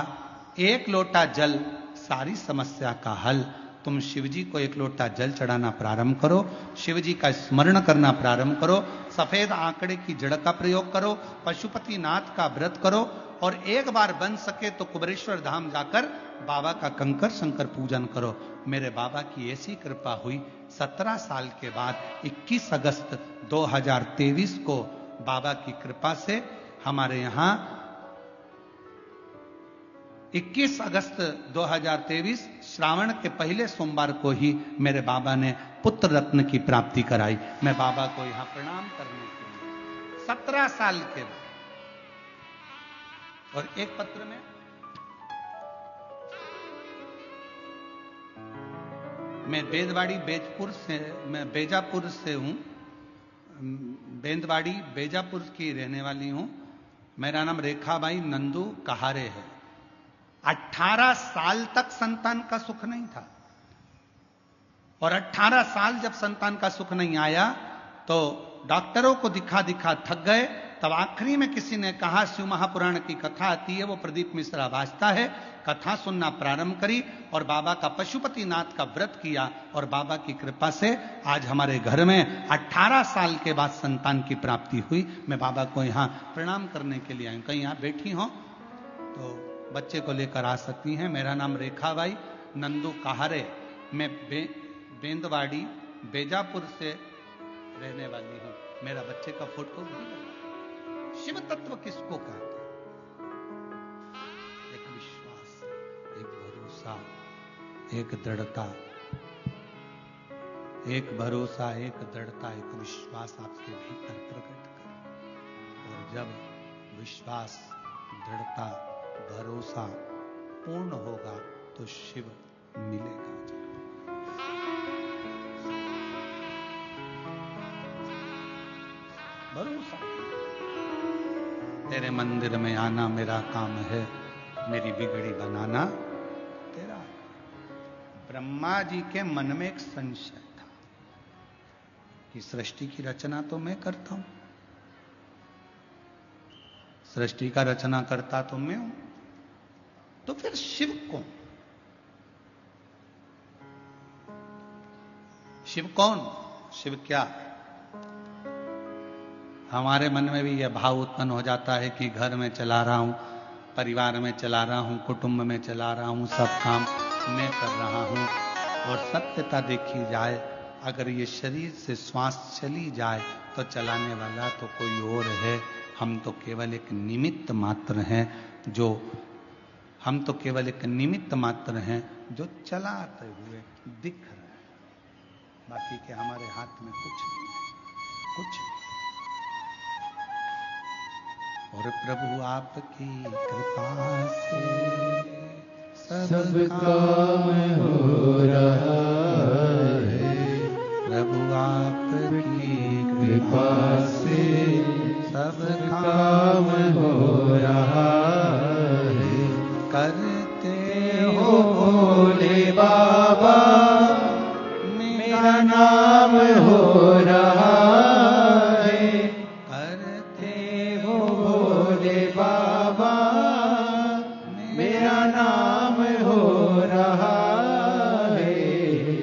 एक लोटा जल सारी समस्या का हल। तुम शिवजी को एक लोटा जल चढ़ाना प्रारंभ करो, शिवजी का स्मरण करना प्रारंभ करो, सफेद आंकड़े की जड़ का प्रयोग करो, पशुपतिनाथ का व्रत करो, और एक बार बन सके तो कुबेरेश्वर धाम जाकर बाबा का कंकर शंकर पूजन करो। मेरे बाबा की ऐसी कृपा हुई, 17 साल के बाद 21 अगस्त 2023 को बाबा की कृपा से हमारे यहां 21 अगस्त 2023 श्रावण के पहले सोमवार को ही मेरे बाबा ने पुत्र रत्न की प्राप्ति कराई। मैं बाबा को यहां प्रणाम करने के लिए 17 साल के बाद। और एक पत्र में मैं बेंदवाड़ी बेजापुर से हूं, बेंदवाड़ी बेजापुर की रहने वाली हूं। मेरा नाम रेखाबाई नंदू कहारे है। 18 साल तक संतान का सुख नहीं था, और 18 साल जब संतान का सुख नहीं आया तो डॉक्टरों को दिखा दिखा थक गए। तब आखिरी में किसी ने कहा, शिव महापुराण की कथा आती है, वो प्रदीप मिश्रा वाचता है, कथा सुनना प्रारंभ करी और बाबा का पशुपतिनाथ का व्रत किया, और बाबा की कृपा से आज हमारे घर में 18 साल के बाद संतान की प्राप्ति हुई। मैं बाबा को यहां प्रणाम करने के लिए आई। कहीं यहां बैठी हो तो बच्चे को लेकर आ सकती हैं। मेरा नाम रेखाबाई नंदू कहारे, मैं बेंदवाड़ी बेजापुर से रहने वाली हूं। मेरा बच्चे का फोटो भी लगा। शिव तत्व किसको कहते हैं? एक विश्वास, एक भरोसा, एक दृढ़ता, एक भरोसा, एक दृढ़ता, एक विश्वास आपके भीतर प्रकट करें। और जब विश्वास, दृढ़ता, भरोसा पूर्ण होगा तो शिव मिलेगा। भरोसा, तेरे मंदिर में आना मेरा काम है, मेरी बिगड़ी बनाना तेरा। ब्रह्मा जी के मन में एक संशय था कि सृष्टि की रचना तो मैं करता हूं, सृष्टि का रचना करता तो मैं हूं, तो फिर शिव कौन? शिव कौन? शिव क्या? हमारे मन में भी यह भाव उत्पन्न हो जाता है कि घर में चला रहा हूं, परिवार में चला रहा हूं, कुटुंब में चला रहा हूं, सब काम मैं कर रहा हूं। और सत्यता देखी जाए, अगर ये शरीर से श्वास चली जाए तो चलाने वाला तो कोई और है। हम तो केवल एक निमित्त मात्र हैं, हम तो केवल एक निमित्त मात्र हैं जो चलाते हुए दिख रहे हैं। बाकी के हमारे हाथ में कुछ नहीं, कुछ नहीं। और प्रभु आपकी कृपा से सब काम हो रहा है। प्रभु आपकी कृपा से सब काम हो रहा है। करते हो भोले बाबा, मेरा नाम हो रहा है। करते हो भोले बाबा, मेरा नाम हो रहा है।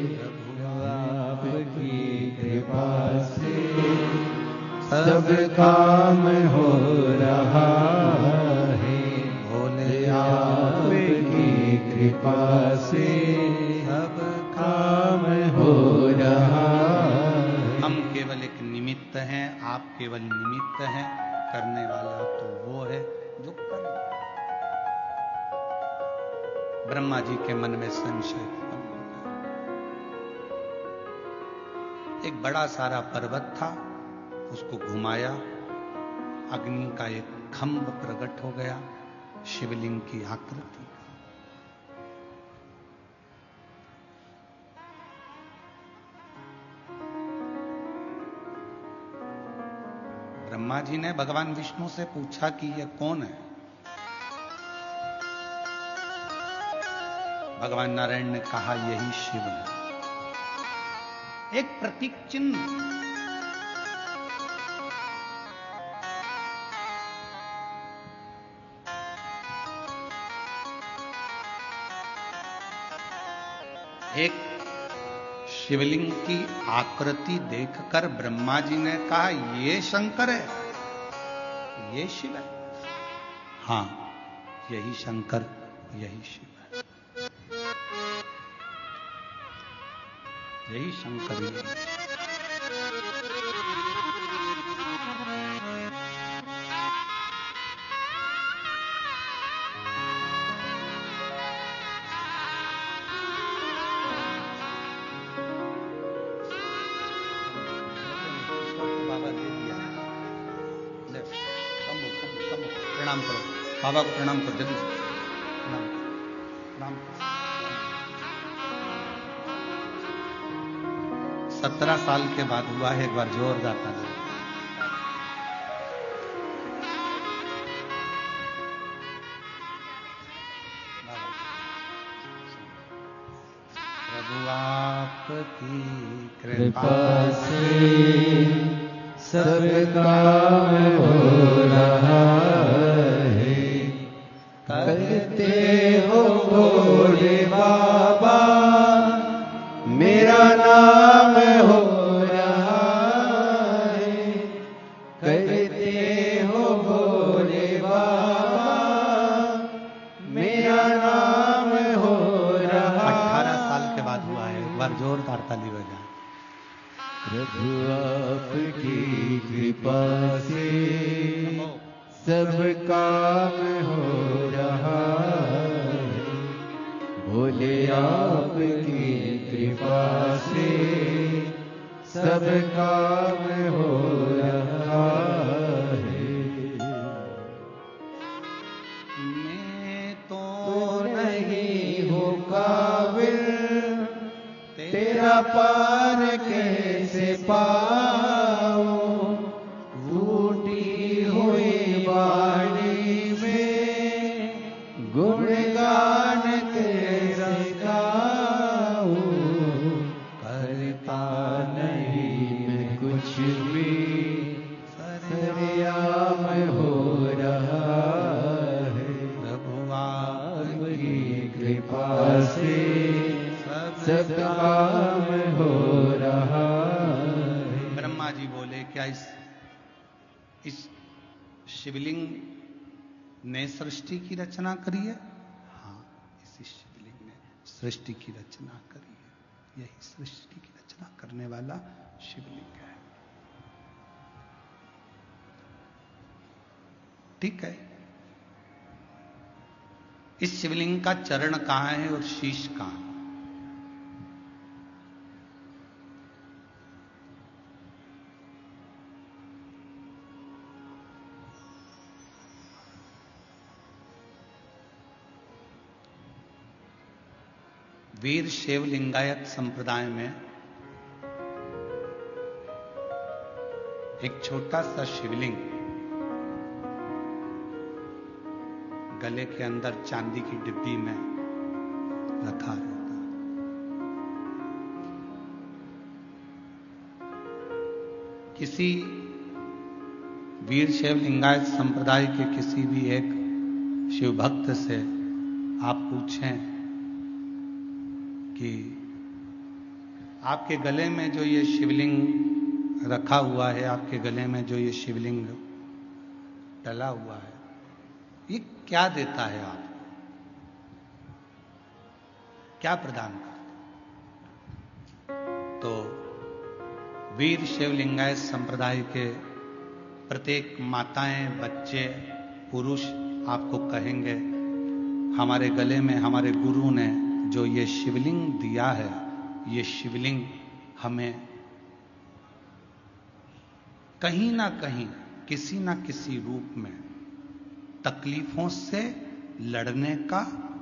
प्रभु आपकी कृपा से सब काम हो रहा है। भोले आपकी कृपा से सब काम हो रहा है। हम केवल एक निमित्त हैं, आप केवल निमित्त हैं। करने तो वो है जो कर। ब्रह्मा जी के मन में संशय उत्पन्न हो गया। एक बड़ा सारा पर्वत था, उसको घुमाया, अग्नि का एक खंभ प्रकट हो गया, शिवलिंग की आकृति। ब्रह्मा जी ने भगवान विष्णु से पूछा कि यह कौन है। भगवान नारायण ने कहा यही शिव है। एक प्रतीक चिन्ह। एक शिवलिंग की आकृति देखकर ब्रह्मा जी ने कहा ये शंकर है, ये शिव है। हां, यही शंकर, यही शिव है, यही शंकर, यही। प्रणाम करो बाबा को, प्रणाम करो, जल्दी प्रणाम करो, प्रणाम करो। 17 साल के बाद हुआ है, एक बार जोरदार ताली। प्रभु आपकी कृपा से सब काम हो रहा है, करते हो भोले बाबा, मेरा नाम हो रहा है, करते हो भोले बाबा, मेरा नाम हो रहा। 18 साल के बाद हुआ है, एक बार जोरदार ताली बजा। प्रभु आपकी कृपा से सब काम हो रहा है, भोले आपकी कृपा से सब काम हो रहा है। मैं तो नहीं हो काबिल, तेरा पार कैसे पाऊं, टूटी हुई वाणी में गुणगान कैसे गाऊं, करता नहीं मैं कुछ भी, सरेआम हो रहा है, प्रभु आपकी कृपा से सब काम हो रहा है। ब्रह्मा जी बोले क्या इस शिवलिंग ने सृष्टि की रचना करी है? हाँ, इसी शिवलिंग ने सृष्टि की रचना करी है। यही सृष्टि की रचना करने वाला शिवलिंग है। ठीक है, इस शिवलिंग का चरण कहां है और शीश कहां है? वीर शैव लिंगायत संप्रदाय में एक छोटा सा शिवलिंग गले के अंदर चांदी की डिब्बी में रखा रहता है। किसी वीर शैव लिंगायत संप्रदाय के किसी भी एक शिव भक्त से आप पूछें कि आपके गले में जो ये शिवलिंग रखा हुआ है, आपके गले में जो ये शिवलिंग डला हुआ है, ये क्या देता है आपको? क्या प्रदान करता? तो वीर शैव लिंगायत संप्रदाय के प्रत्येक माताएं, बच्चे, पुरुष आपको कहेंगे, हमारे गले में हमारे गुरु ने जो ये शिवलिंग दिया है, ये शिवलिंग हमें कहीं ना कहीं, किसी ना किसी रूप में तकलीफों से लड़ने का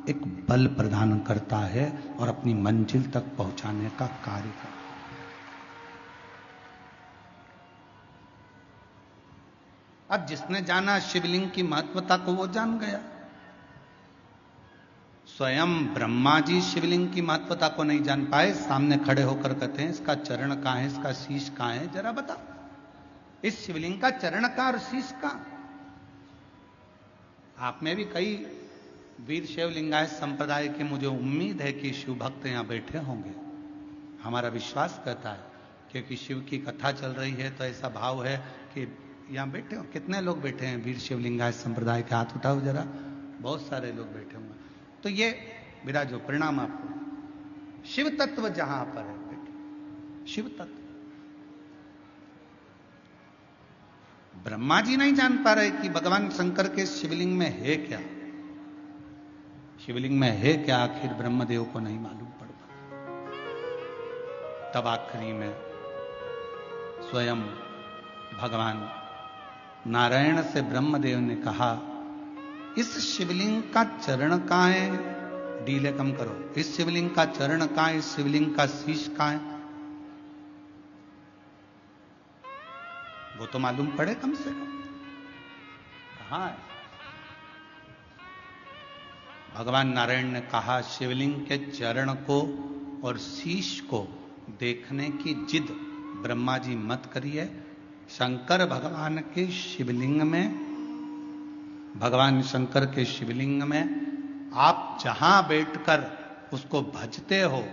एक बल प्रदान करता है और अपनी मंजिल तक पहुंचाने का कार्य करता है। अब जिसने जाना शिवलिंग की महत्वता को, वो जान गया। स्वयं ब्रह्मा जी शिवलिंग की महत्वता को नहीं जान पाए, सामने खड़े होकर कहते हैं इसका चरण कहां है, इसका शीश कहां है, जरा बता, इस शिवलिंग का चरण कहां और शीश कहां। आप में भी कई वीर शिवलिंगायत संप्रदाय के मुझे उम्मीद है कि शिव भक्त यहां बैठे होंगे। हमारा विश्वास कहता है, क्योंकि शिव की कथा चल रही है तो ऐसा भाव है कि यहां बैठे हो। कितने लोग बैठे हैं वीर शिवलिंगायत संप्रदाय के? हाथ उठाओ जरा। बहुत सारे लोग बैठे होंगे। तो ये विराजो, परिणाम आपको। शिव तत्व जहां पर है बेटे, शिव तत्व। ब्रह्मा जी नहीं जान पा रहे कि भगवान शंकर के शिवलिंग में है क्या, शिवलिंग में है क्या, आखिर ब्रह्मदेव को नहीं मालूम पड़ पाया। तब आखिरी में स्वयं भगवान नारायण से ब्रह्मदेव ने कहा, इस शिवलिंग का चरण कहां है, डीले कम करो, इस शिवलिंग का चरण कहां है, इस शिवलिंग का शीश कहां है, वो तो मालूम पड़े कम से कम कहां है। भगवान नारायण ने कहा, शिवलिंग के चरण को और शीश को देखने की जिद ब्रह्मा जी मत करिए। शंकर भगवान के शिवलिंग में, भगवान शंकर के शिवलिंग में आप जहां बैठकर उसको भजते हो,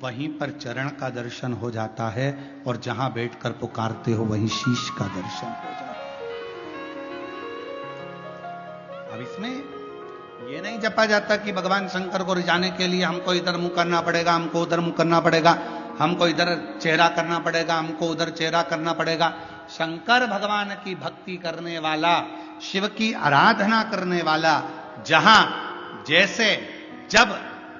वहीं पर चरण का दर्शन हो जाता है, और जहां बैठकर पुकारते हो वहीं शीश का दर्शन हो जाता है। अब इसमें यह नहीं जपा जाता कि भगवान शंकर को रिझाने के लिए हमको इधर मुंह करना पड़ेगा, हमको उधर मुंह करना पड़ेगा, हमको इधर चेहरा करना पड़ेगा, हमको उधर चेहरा करना पड़ेगा। शंकर भगवान की भक्ति करने वाला, शिव की आराधना करने वाला, जहां जैसे जब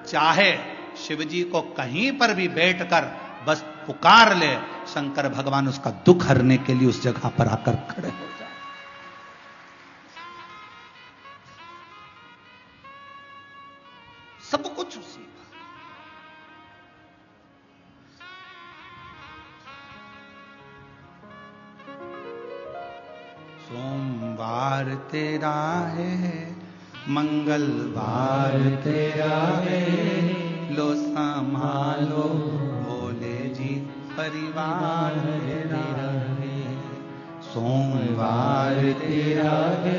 चाहे शिव जी को कहीं पर भी बैठकर बस पुकार ले, शंकर भगवान उसका दुख हरने के लिए उस जगह पर आकर खड़े हो जाए। सब कुछ उसी का। सोमवार तेरा है, मंगलवार तेरा है, लो संभालो भोले जी परिवार तेरा है। सोमवार तेरा है।